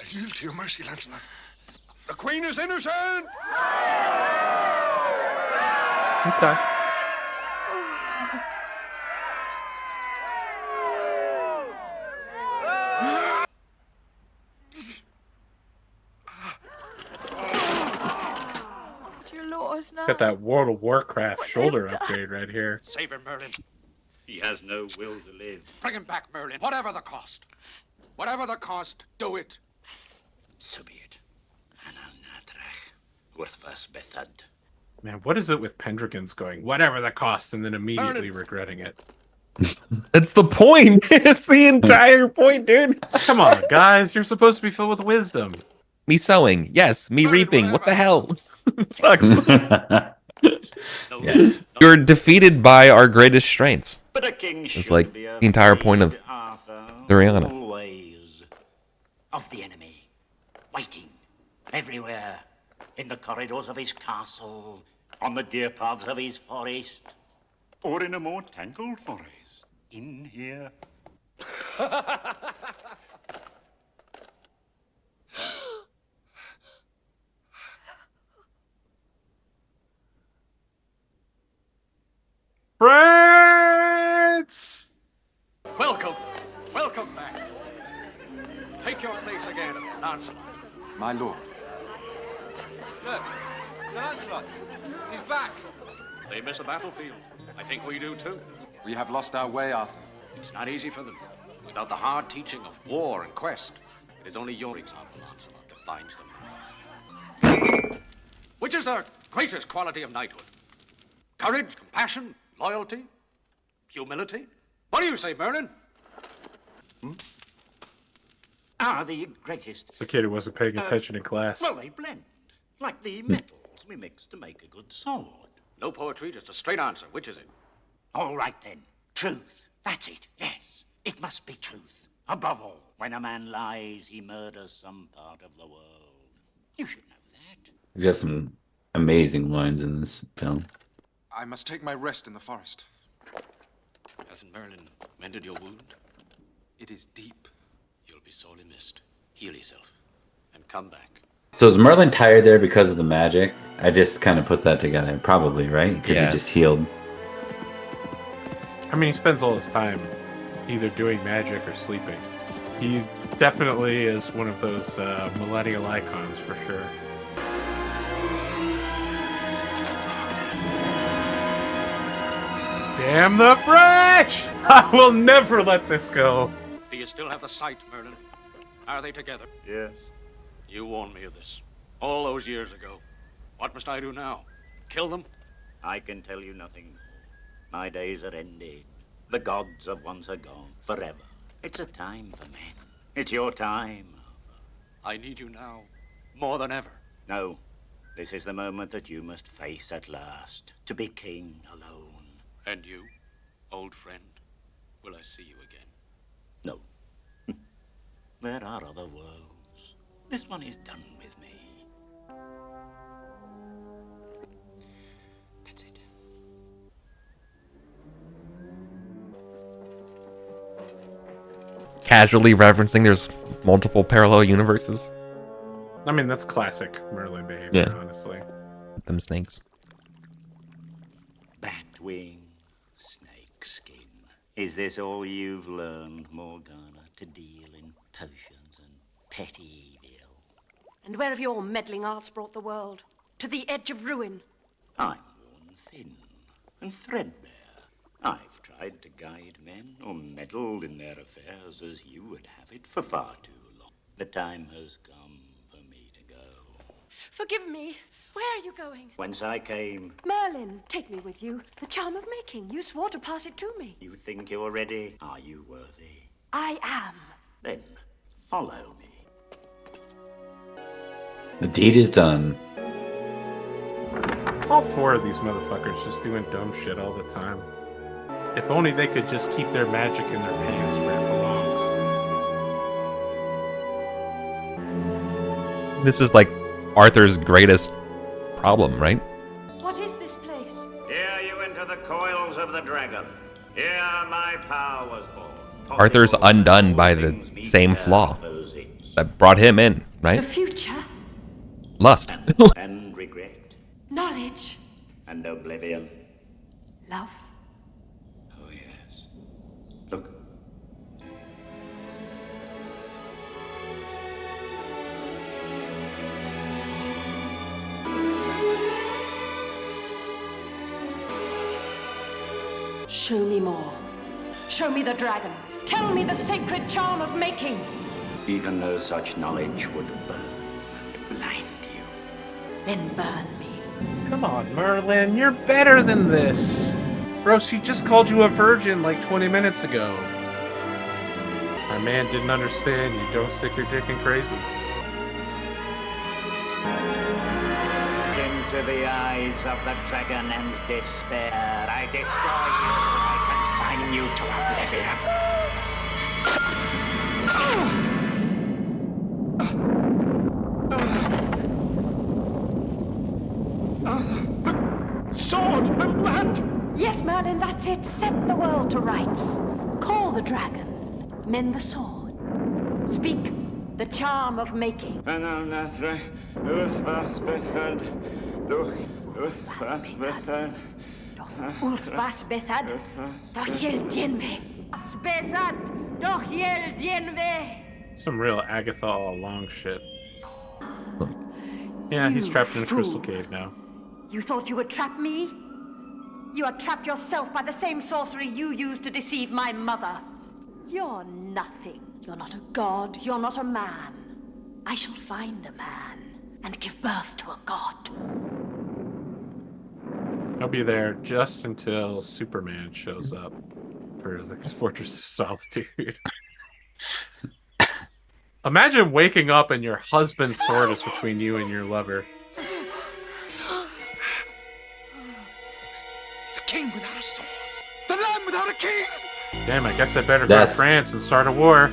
I yield to your mercy, Lancelot. The Queen is innocent! Okay. Got that World of Warcraft shoulder upgrade right here. Save him, Merlin. He has no will to live. Bring him back, Merlin. Whatever the cost. Whatever the cost, do it. So be it. Man, what is it with Pendragon's going, whatever the cost, and then immediately regretting it? That's the point. It's the entire point, dude. Come on, guys. You're supposed to be filled with wisdom. Me sowing. Yes. Me reaping. What the hell? Sucks. Yes. You're defeated by our greatest strengths. But a king It's like the entire point of Arthuriana. Always of the enemy, waiting everywhere, in the corridors of his castle, on the deer paths of his forest, or in a more tangled forest, in here. Lancelot. My lord. Look, Sir Lancelot. He's back. They miss a battlefield. I think we do too. We have lost our way, Arthur. It's not easy for them. Without the hard teaching of war and quest, it is only your example, Lancelot, that binds them. Which is the greatest quality of knighthood? Courage, compassion, loyalty, humility? What do you say, Merlin? Are the greatest. It's the kid who wasn't paying attention in class. Well, they blend. Like the metals we mix to make a good sword. No poetry, just a straight answer. Which is it? All right, then. Truth. That's it. Yes. It must be truth. Above all, when a man lies, he murders some part of the world. You should know that. He's got some amazing lines in this film. I must take my rest in the forest. Hasn't Merlin mended your wound? It is deep. You'll be sorely missed. Heal yourself and come back. So is Merlin tired there because of the magic? I just kind of put that together. Probably, right? Because he just healed. I mean, he spends all his time either doing magic or sleeping. He definitely is one of those millennial icons for sure. Damn the French! I will never let this go. Do you still have the sight, Merlin? Are they together? Yes. You warned me of this all those years ago. What must I do now? Kill them? I can tell you nothing more. My days are ended. The gods of once are gone forever. It's a time for men. It's your time. I need you now, more than ever. No. This is the moment that you must face at last. To be king alone. And you, old friend, will I see you again? No. There are other worlds. This one is done with me. That's it. Casually referencing there's multiple parallel universes. I mean, that's classic Merlin behavior, honestly. Them snakes. Batwing, snake skin. Is this all you've learned, Morgana, to deal in potions and petty evil? And where have your meddling arts brought the world? To the edge of ruin. I'm worn thin and threadbare. I've tried to guide men or meddle in their affairs as you would have it for far too long. The time has come for me to go. Forgive me. Where are you going? Whence I came. Merlin, take me with you. The charm of making. You swore to pass it to me. You think you're ready? Are you worthy? I am. Then follow me. The deed is done. All four of these motherfuckers just doing dumb shit all the time. If only they could just keep their magic in their pants where it belongs. This is like Arthur's greatest problem, right? What is this place? Here you enter the coils of the dragon. Here my power was born. Arthur's undone by the same flaw that brought him in, right? The future? Lust. And regret. Knowledge? And oblivion. Love? Oh, yes. Look. Show me more. Show me the dragon. Tell me the sacred charm of making. Even though such knowledge would burn and blind you. Then burn me. Come on, Merlin, you're better than this. Bro, she just called you a virgin like 20 minutes ago. My man didn't understand. You don't stick your dick in crazy. Into the eyes of the dragon and despair, I destroy you. I consign you to oblivion. Sword and land! Yes, Merlin, that's it. Set the world to rights. Call the dragon. Mend the sword. Speak the charm of making. Ulfas bethad, doch yel dienve. As bethad, doch yel dienve. Some real Agatha all along shit. Yeah, he's trapped in a crystal cave now. You thought you would trap me? You are trapped yourself by the same sorcery you used to deceive my mother. You're nothing. You're not a god. You're not a man. I shall find a man and give birth to a god. I'll be there just until Superman shows up for the Fortress of Solitude. Imagine waking up and your husband's sword is between you and your lover. The king without a sword. The land without a king. Damn, I guess I better go to France and start a war.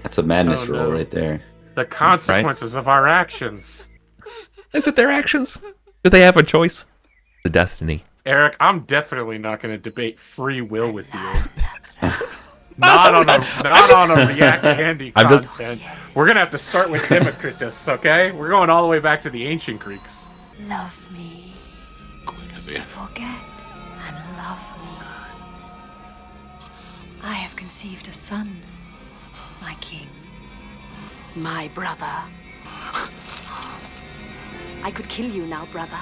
That's a madness roll right there. The consequences of our actions. Is it their actions? Do they have a choice? The destiny. Eric, I'm definitely not going to debate free will with you. Not on a React Candy content. We're gonna have to start with Democritus, okay? We're going all the way back to the ancient Greeks. Love me. Forget and love me. I have conceived a son, my king. My brother. I could kill you now, brother.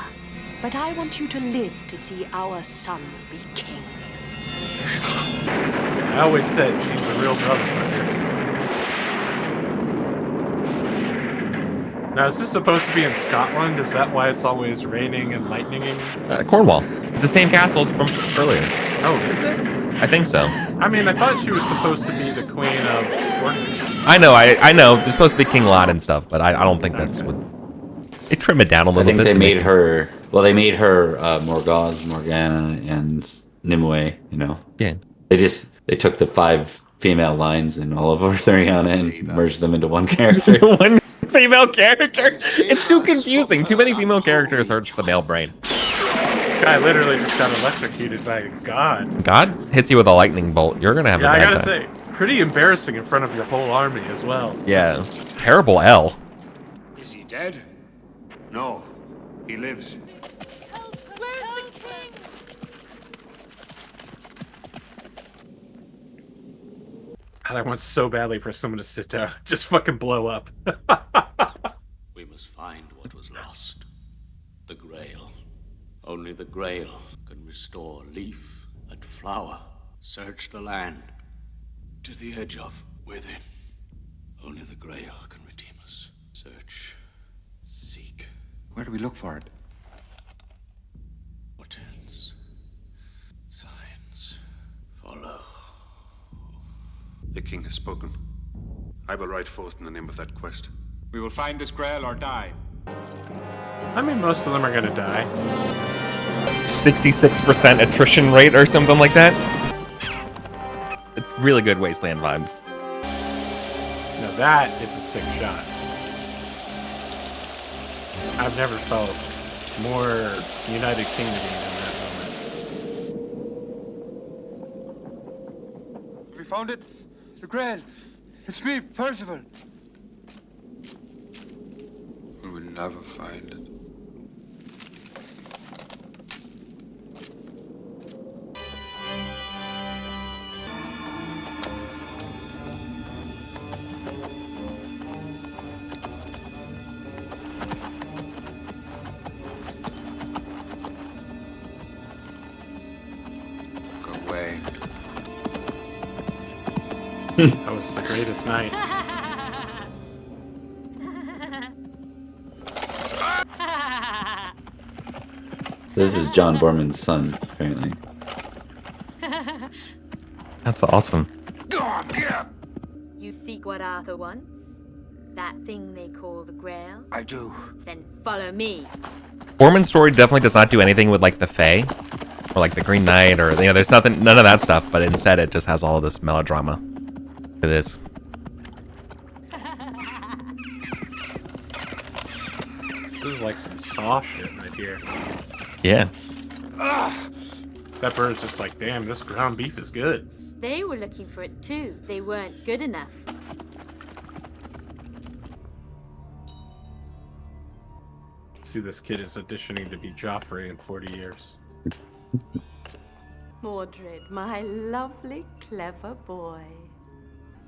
But I want you to live to see our son be king. I always said she's the real motherfucker. Now, is this supposed to be in Scotland? Is that why it's always raining and lightninging? Cornwall. It's the same castles from earlier. Oh, is it? I think so. I mean, I thought she was supposed to be the queen of Orkney. I know. There's supposed to be King Lot and stuff, but I don't think that's what... They trim it down a little bit. I think they made her... Well, they made her Morgause, Morgana, and Nimue, you know? Yeah. They took the 5 female lines in all of Arthurian and merged them into one character. One female character? It's too confusing. Too many female characters hurts the male brain. This guy literally just got electrocuted by a god. God hits you with a lightning bolt. You're going to have a bad I gotta time. say, pretty embarrassing in front of your whole army as well. Yeah. Terrible L. Is he dead? No, he lives. God, I want so badly for someone to sit down, just fucking blow up. We must find what was lost. The Grail. Only the Grail can restore leaf and flower. Search the land to the edge of within. Only the Grail can redeem us. Search. Seek. Where do we look for it? Portents. Signs. Follow. The king has spoken. I will ride forth in the name of that quest. We will find this Grail or die. I mean, most of them are gonna die. 66% attrition rate or something like that. It's really good Wasteland vibes. Now that is a sick shot. I've never felt more United Kingdom than that moment. Have we found it? The Grail. It's me, Percival. We will never find it. Go away. That was the greatest night. This is John Boorman's son, apparently. That's awesome. You seek what Arthur wants? That thing they call the Grail? I do. Then follow me. Boorman's story definitely does not do anything with like the Fae or like the Green Knight or there's none of that stuff, but instead it just has all of this melodrama. It is. This is like some Saw shit right here. Yeah. That bird's just like, damn, this ground beef is good. They were looking for it too. They weren't good enough. See, this kid is auditioning to be Joffrey in 40 years. Mordred, my lovely, clever boy.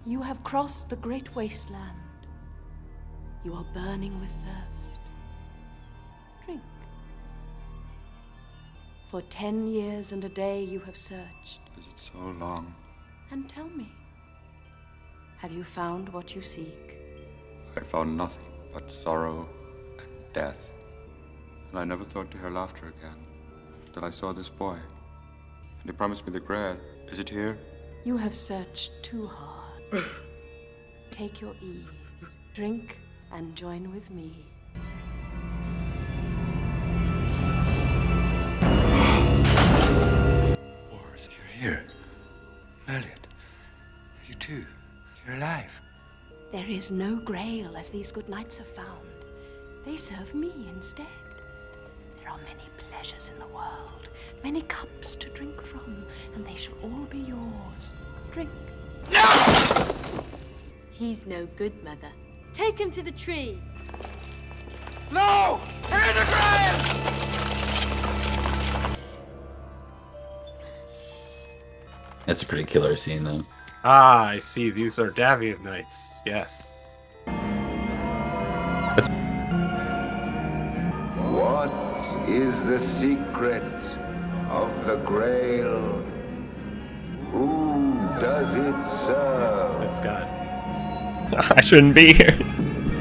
You have crossed the great wasteland. You are burning with thirst. Drink. For 10 years and a day you have searched. Is it so long? And tell me, have you found what you seek? I found nothing but sorrow and death. And I never thought to hear laughter again, till I saw this boy. And he promised me the Grail. Is it here? You have searched too hard. Take your ease, drink, and join with me. Wars, you're here. Elliot, you too. You're alive. There is no Grail as these good knights have found. They serve me instead. There are many pleasures in the world, many cups to drink from, and they shall all be yours. Drink. No! He's no good, Mother. Take him to the tree. No! Here's the Grail! That's a pretty killer scene, though. Ah, I see. These are Davian Knights. Yes. What is the secret of the Grail? Who does it serve? It's got. I shouldn't be here.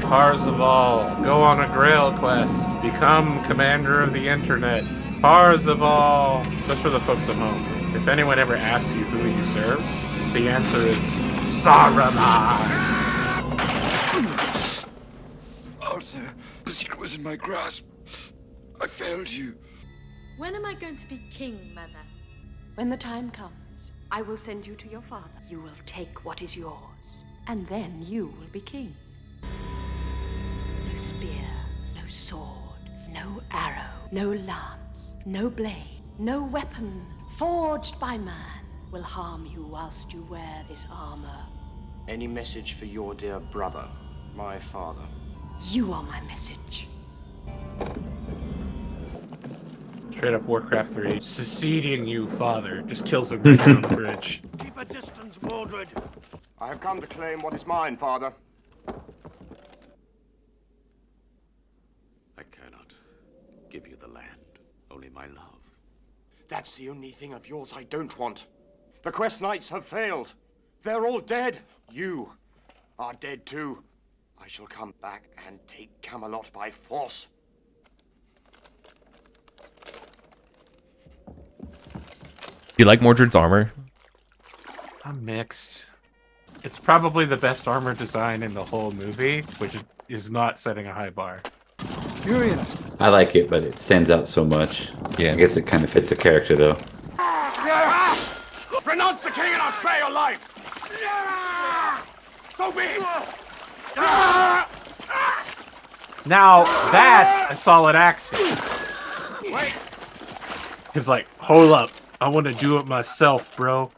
Parzival, go on a Grail quest. Become commander of the internet. Parzival. Just for the folks at home. If anyone ever asks you who you serve, the answer is Saruman. Arthur, the secret was in my grasp. I failed you. When am I going to be king, Mother? When the time comes, I will send you to your father. You will take what is yours, and then you will be king. No spear, no sword, no arrow, no lance, no blade, no weapon forged by man will harm you whilst you wear this armor. Any message for your dear brother, my father? You are my message. Straight up Warcraft 3. Seceding you, father. Just kills him right on the bridge. Keep a distance, Mordred. I have come to claim what is mine, father. I cannot give you the land, only my love. That's the only thing of yours I don't want. The Quest Knights have failed. They're all dead. You are dead too. I shall come back and take Camelot by force. You like Mordred's armor? I'm mixed. It's probably the best armor design in the whole movie, which is not setting a high bar. I like it, but it stands out so much. Yeah. I guess it kind of fits the character, though. Renounce the king and I'll spare your life! So be it! Now, that's a solid accent. Wait! He's like, hold up. I want to do it myself, bro.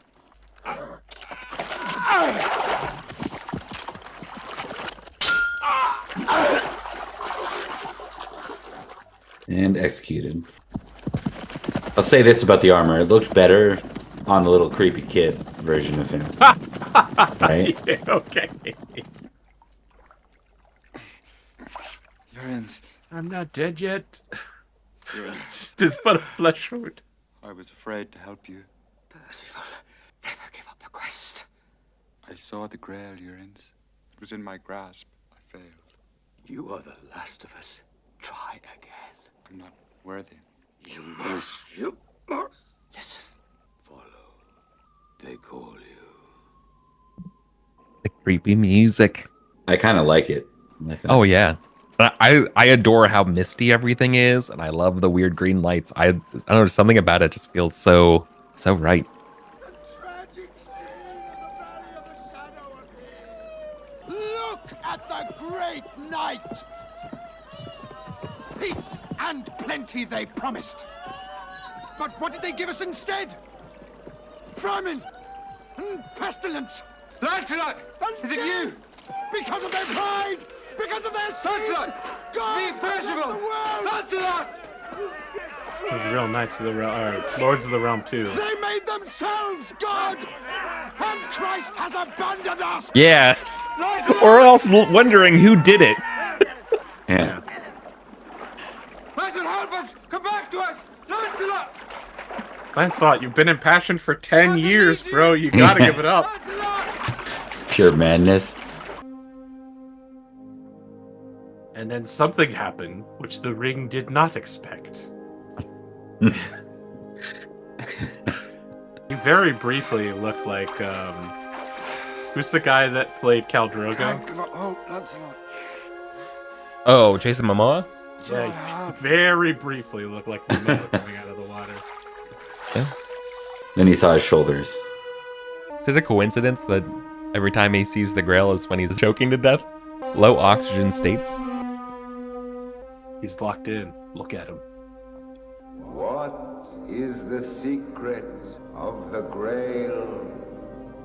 And executed. I'll say this about the armor. It looked better on the little creepy kid version of him. Right? Yeah, okay. Lorenz. I'm not dead yet. Lorenz. Just but a flesh wound. I was afraid to help you. Percival, never give up the quest. I saw the Grail, Lorenz. It was in my grasp. I failed. You are the last of us. Try again. I'm not worthy. You must. You must. Listen. Follow. They call you. The creepy music. I kind of like it. Oh yeah, I adore how misty everything is, and I love the weird green lights. I don't know, something about it just feels so right. Look at the great night! Peace and plenty they promised. But what did they give us instead? Famine and pestilence. Lancelot! Is it you? Because of their pride! Because of their sin! Lancelot! God It's me, Percival! the world! Lancelot! Those real knights of the realm, Lords of the Realm too. They made themselves God! and Christ has abandoned us! Yeah. Or else wondering who did it. Yeah. Lancelot, help us! Come back to us! Lancelot! Lancelot, you've been impassioned for 10 years, bro. You gotta give it up. It's pure madness. And then something happened, which the ring did not expect. You very briefly look like, who's the guy that played Khal Drogo? Oh, Lancelot. Oh, Jason Momoa? Yeah, you very briefly look like Momoa coming out of the water. Yeah. Then he saw his shoulders. Is it a coincidence that every time he sees the Grail is when he's choking to death? Low oxygen states? He's locked in. Look at him. What is the secret of the Grail?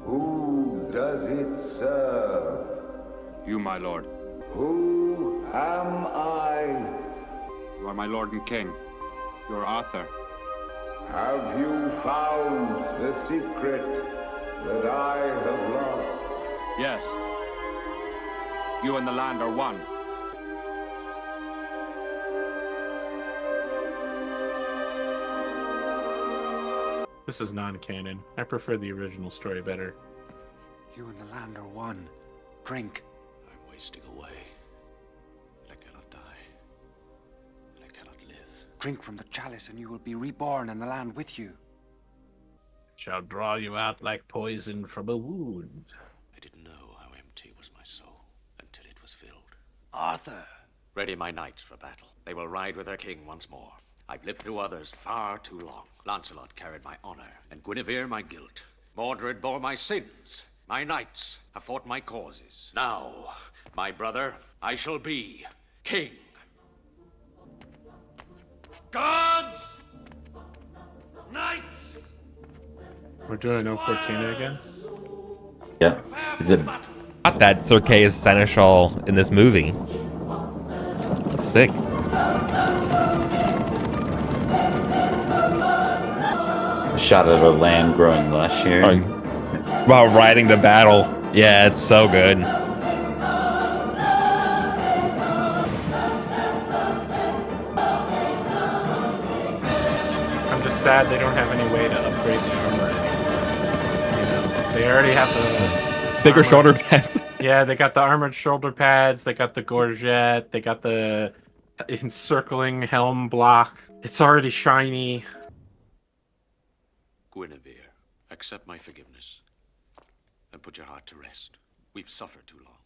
Who does it serve? You, my lord. Who am I? You are my lord and king. You are Arthur. Have you found the secret that I have lost? Yes. You and the land are one. This is non-canon. I prefer the original story better. You and the land are one. Drink. I'm wasting away. I cannot die. I cannot live. Drink from the chalice and you will be reborn and the land with you. Shall draw you out like poison from a wound. I didn't know how empty was my soul until it was filled. Arthur. Ready my knights for battle. They will ride with their king once more. I've lived through others far too long. Lancelot carried my honor, and Guinevere my guilt. Mordred bore my sins. My knights have fought my causes. Now, my brother, I shall be king. Gods! Knights! We're doing No Fortuna again? Yeah. Is it? Got that Sir Kay as Seneschal in this movie. That's sick. A shot of the land growing lush here. While riding to battle. Yeah, it's so good. I'm just sad they don't have any way to upgrade the armor anymore. You know, they already have the bigger armor. shoulder pads. Yeah, they got the armored shoulder pads, they got the gorget, they got the encircling helm block. It's already shiny. Guinevere, accept my forgiveness and put your heart to rest. We've suffered too long.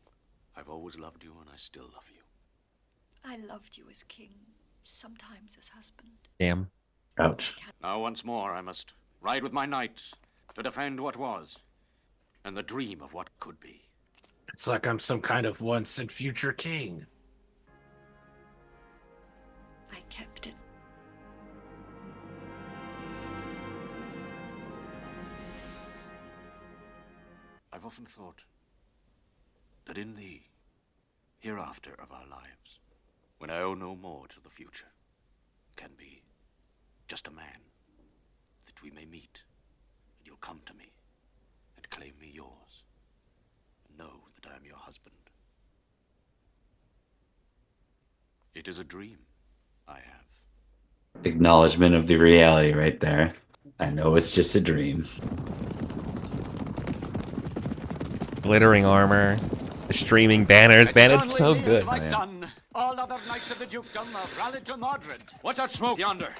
I've always loved you and I still love you. I loved you as king, sometimes as husband. Damn. Ouch. Now once more I must ride with my knights to defend what was and the dream of what could be. It's like I'm some kind of once and future king. I kept it. I've often thought that in the hereafter of our lives, when I owe no more to the future, can be just a man, that we may meet, and you'll come to me and claim me yours, and know that I am your husband. It is a dream I have. Acknowledgement of the reality right there. I know it's just a dream. Glittering armor, the streaming banners, man, it's so good. My son, all other knights of the dukedom have rallied to Mordred. What's that smoke yonder?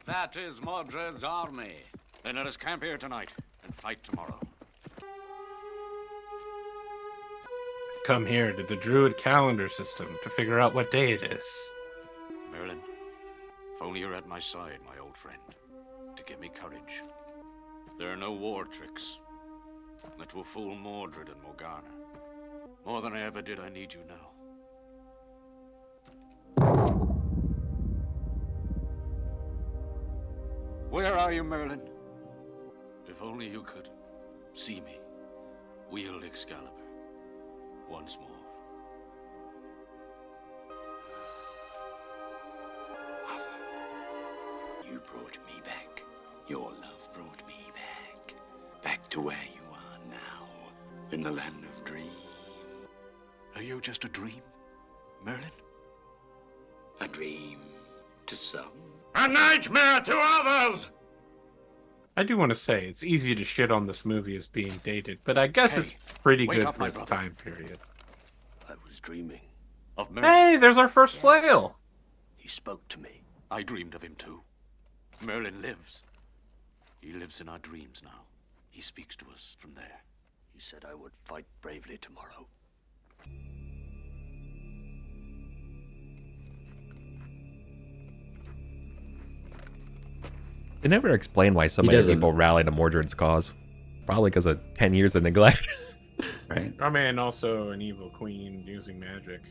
That is Mordred's army. Then let us camp here tonight and fight tomorrow. Come here to the Druid calendar system to figure out what day it is. Merlin, if only you're at my side, my old friend, to give me courage. There are no war tricks that will fool Mordred and Morgana. More than I ever did, I need you now. Where are you, Merlin? If only you could see me wield Excalibur once more. Mother, you brought me back. Your love brought me back. Back to where you in the land of dreams. Are you just a dream, Merlin? A dream to some. A nightmare to others! I do want to say, it's easy to shit on this movie as being dated, but I guess it's pretty wake good up, for my its brother. time period. I was dreaming of Merlin. Hey, there's our first flail! He spoke to me. I dreamed of him too. Merlin lives. He lives in our dreams now. He speaks to us from there. He said I would fight bravely tomorrow. They never explain why so many people rally to Mordred's cause. Probably because of 10 years of neglect. Right. I mean, also an evil queen using magic.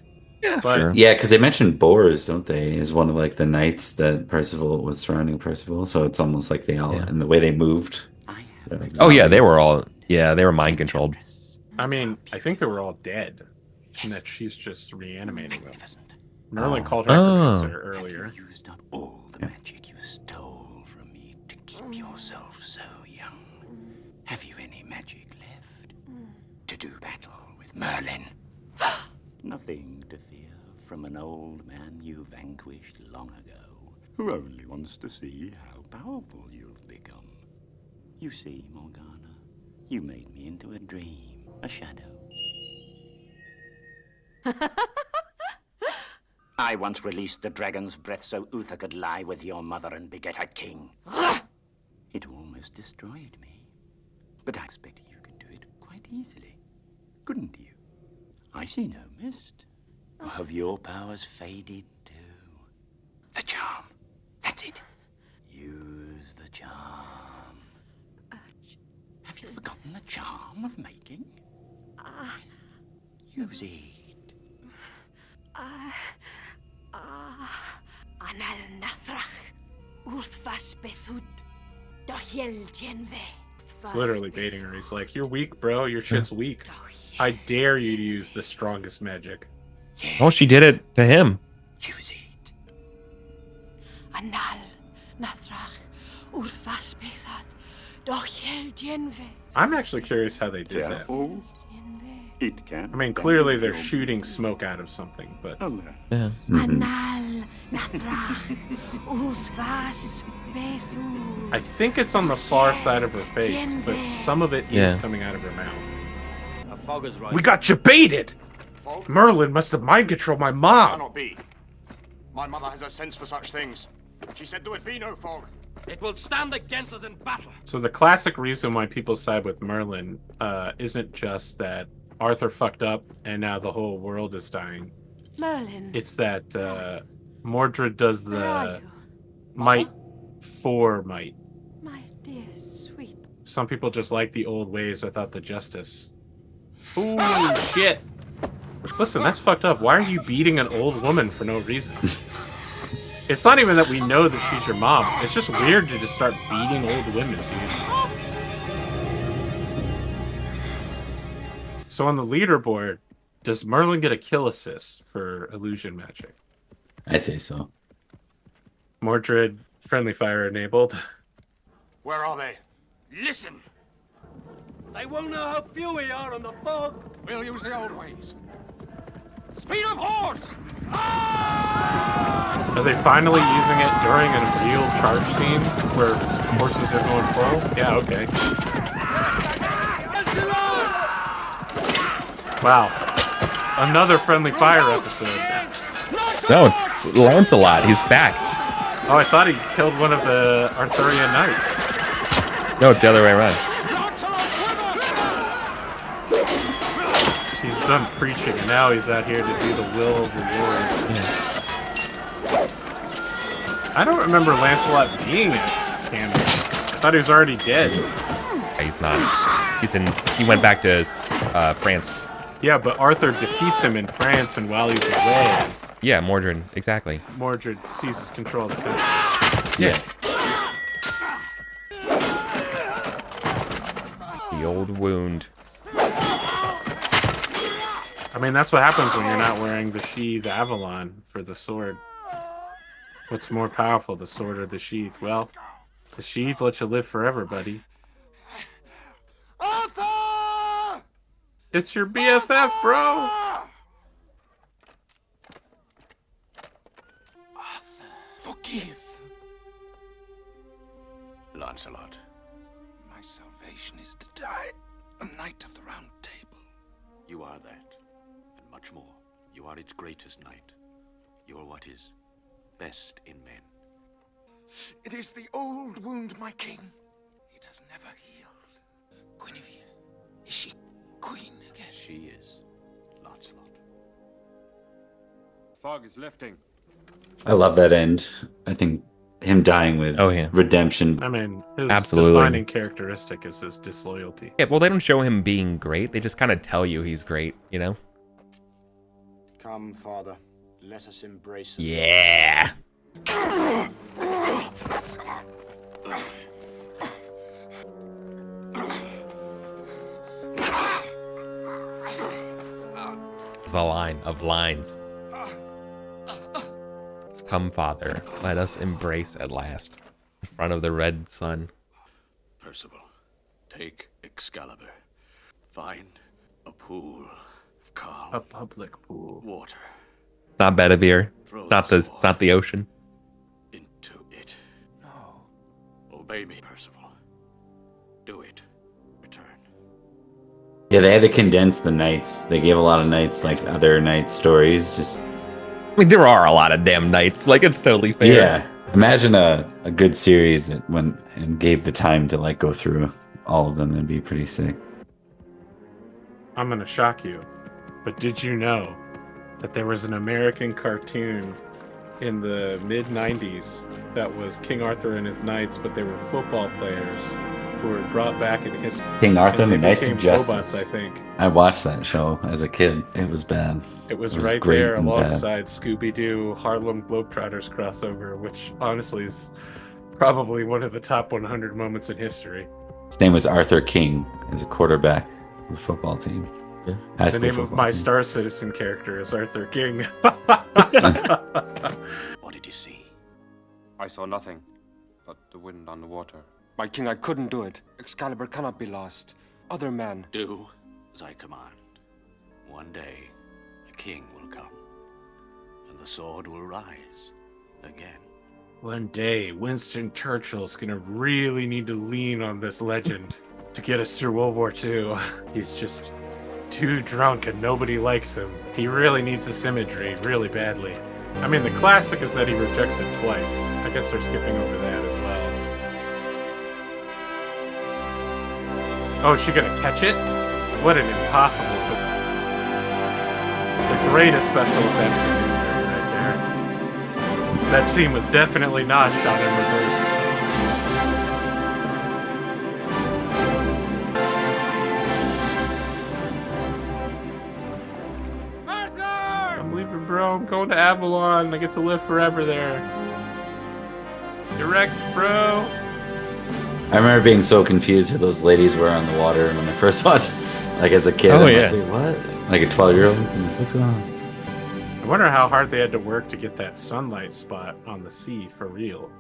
Yeah, but sure. Yeah, because they mentioned boars, don't they, as one of like the knights that Percival was surrounding Percival. So it's almost like they all, and the way they moved. Oh yeah, they were all, they were mind controlled. I mean, I think they were all dead, and that she's just reanimating them. Merlin called her Necromancer earlier. Used up all the magic you stole from me to keep yourself so young. Have you any magic left to do battle with Merlin? Nothing to fear from an old man you vanquished long ago, who only wants to see how powerful you've become. You see, Morgana, you made me into a dream, a shadow. I once released the dragon's breath so Uther could lie with your mother and beget a king. It almost destroyed me. But I expect you could do it quite easily, couldn't you? I see no mist. Or have your powers faded too? The charm. That's it. Use the charm. Have you forgotten the charm of making? Use it. Anal nathrach, urthvas bethud, dochel genve. It's literally baiting her. He's like, "You're weak, bro. Your shit's weak. I dare you to use the strongest magic." Oh, she did it to him. Use it. Anal nathrach, urthvas bethud, dochel genve. I'm actually curious how they did that. It can. I mean, clearly they're shooting smoke out of something, but yeah. Anal nathrach, urthvas bethud. I think it's on the far side of her face, but some of it is coming out of her mouth. A fog is We got you baited! Merlin must have mind controlled my mom! Cannot be. My mother has a sense for such things. She said there would be no fog. It will stand against us in battle. So the classic reason why people side with Merlin isn't just that Arthur fucked up and now the whole world is dying. Merlin. It's that Mordred does the might for might. My dear sweet. Some people just like the old ways without the justice. Ooh, shit. Listen, that's fucked up. Why are you beating an old woman for no reason? It's not even that we know that she's your mom. It's just weird to just start beating old women, dude. So on the leaderboard, does Merlin get a kill assist for illusion magic? I say so. Mordred, friendly fire enabled. Where are they? Listen. They won't know how few we are on the fog. We'll use the old ways. Speed of horse! Are they finally using it during a real charge scene where horses are going full? Yeah, okay. Wow. Another friendly fire episode. No, it's Lancelot. He's back. Oh, I thought he killed one of the Arthurian knights. No, it's the other way around. He's done preaching, and now he's out here to do the will of the Lord. I don't remember Lancelot being in canon. I thought he was already dead. He's not. He went back to France. Yeah, but Arthur defeats him in France, and while he's away, yeah, Mordred, exactly. Mordred seizes control of the country. Yeah. The old wound. I mean, that's what happens when you're not wearing the sheath Avalon for the sword. What's more powerful, the sword or the sheath? Well, the sheath lets you live forever, buddy. Arthur! It's your BFF, bro! Forgive. Lancelot. My salvation is to die a knight of the Round Table. You are that, and much more. You are its greatest knight. You are what is best in men. It is the old wound, my king. It has never healed. Guinevere, is she queen again? She is, Lancelot. Fog is lifting. I love that end. I think him dying with redemption. I mean, his Absolutely. defining characteristic is his disloyalty. Yeah, well, they don't show him being great. They just kind of tell you he's great, you know? Come, Father. Let us embrace Yeah. The line of lines. Come, Father, let us embrace at last, in front of the red sun. Percival, take Excalibur. Find a pool of calm. A public pool. Water. Not Bedivere. It's not the ocean. Into it. No. Obey me, Percival. Do it. Return. Yeah, they had to condense the knights. They gave a lot of knights like other knight stories. Just I mean, there are a lot of damn knights. Like, it's totally fair. yeah. Imagine a good series that went and gave the time to like go through all of them. That'd be pretty sick. I'm gonna shock you, but did you know that there was an American cartoon in the mid-90s that was King Arthur and his knights, but they were football players who were brought back in history. King Arthur and the they Knights of became Justice. robots, I think. I watched that show as a kid. It was bad. It was right great there and bad. alongside Scooby-Doo Harlem Globetrotters crossover, which honestly is probably one of the top 100 moments in history. His name was Arthur King. As a quarterback of a football team. Yeah. High The school name of football my team. Star Citizen character is Arthur King. What did you see? I saw nothing but the wind on the water. My king, I couldn't do it. Excalibur cannot be lost. Other men. Do as I command. One day, a king will come, and the sword will rise again. One day, Winston Churchill's gonna really need to lean on this legend to get us through World War II. He's just too drunk and nobody likes him. He really needs this imagery really badly. I mean, the classic is that he rejects it twice. I guess they're skipping over that as well. Oh, is she gonna catch it? What an impossible thing. The greatest special effects in history right there. That scene was definitely not shot in reverse. I'm leaving, bro. I'm going to Avalon. I get to live forever there. Direct, bro. I remember being so confused who those ladies were on the water when I first watched, like as a kid. Oh, I'm yeah. like, wait, what? Like a 12-year-old? What's going on? I wonder how hard they had to work to get that sunlight spot on the sea for real.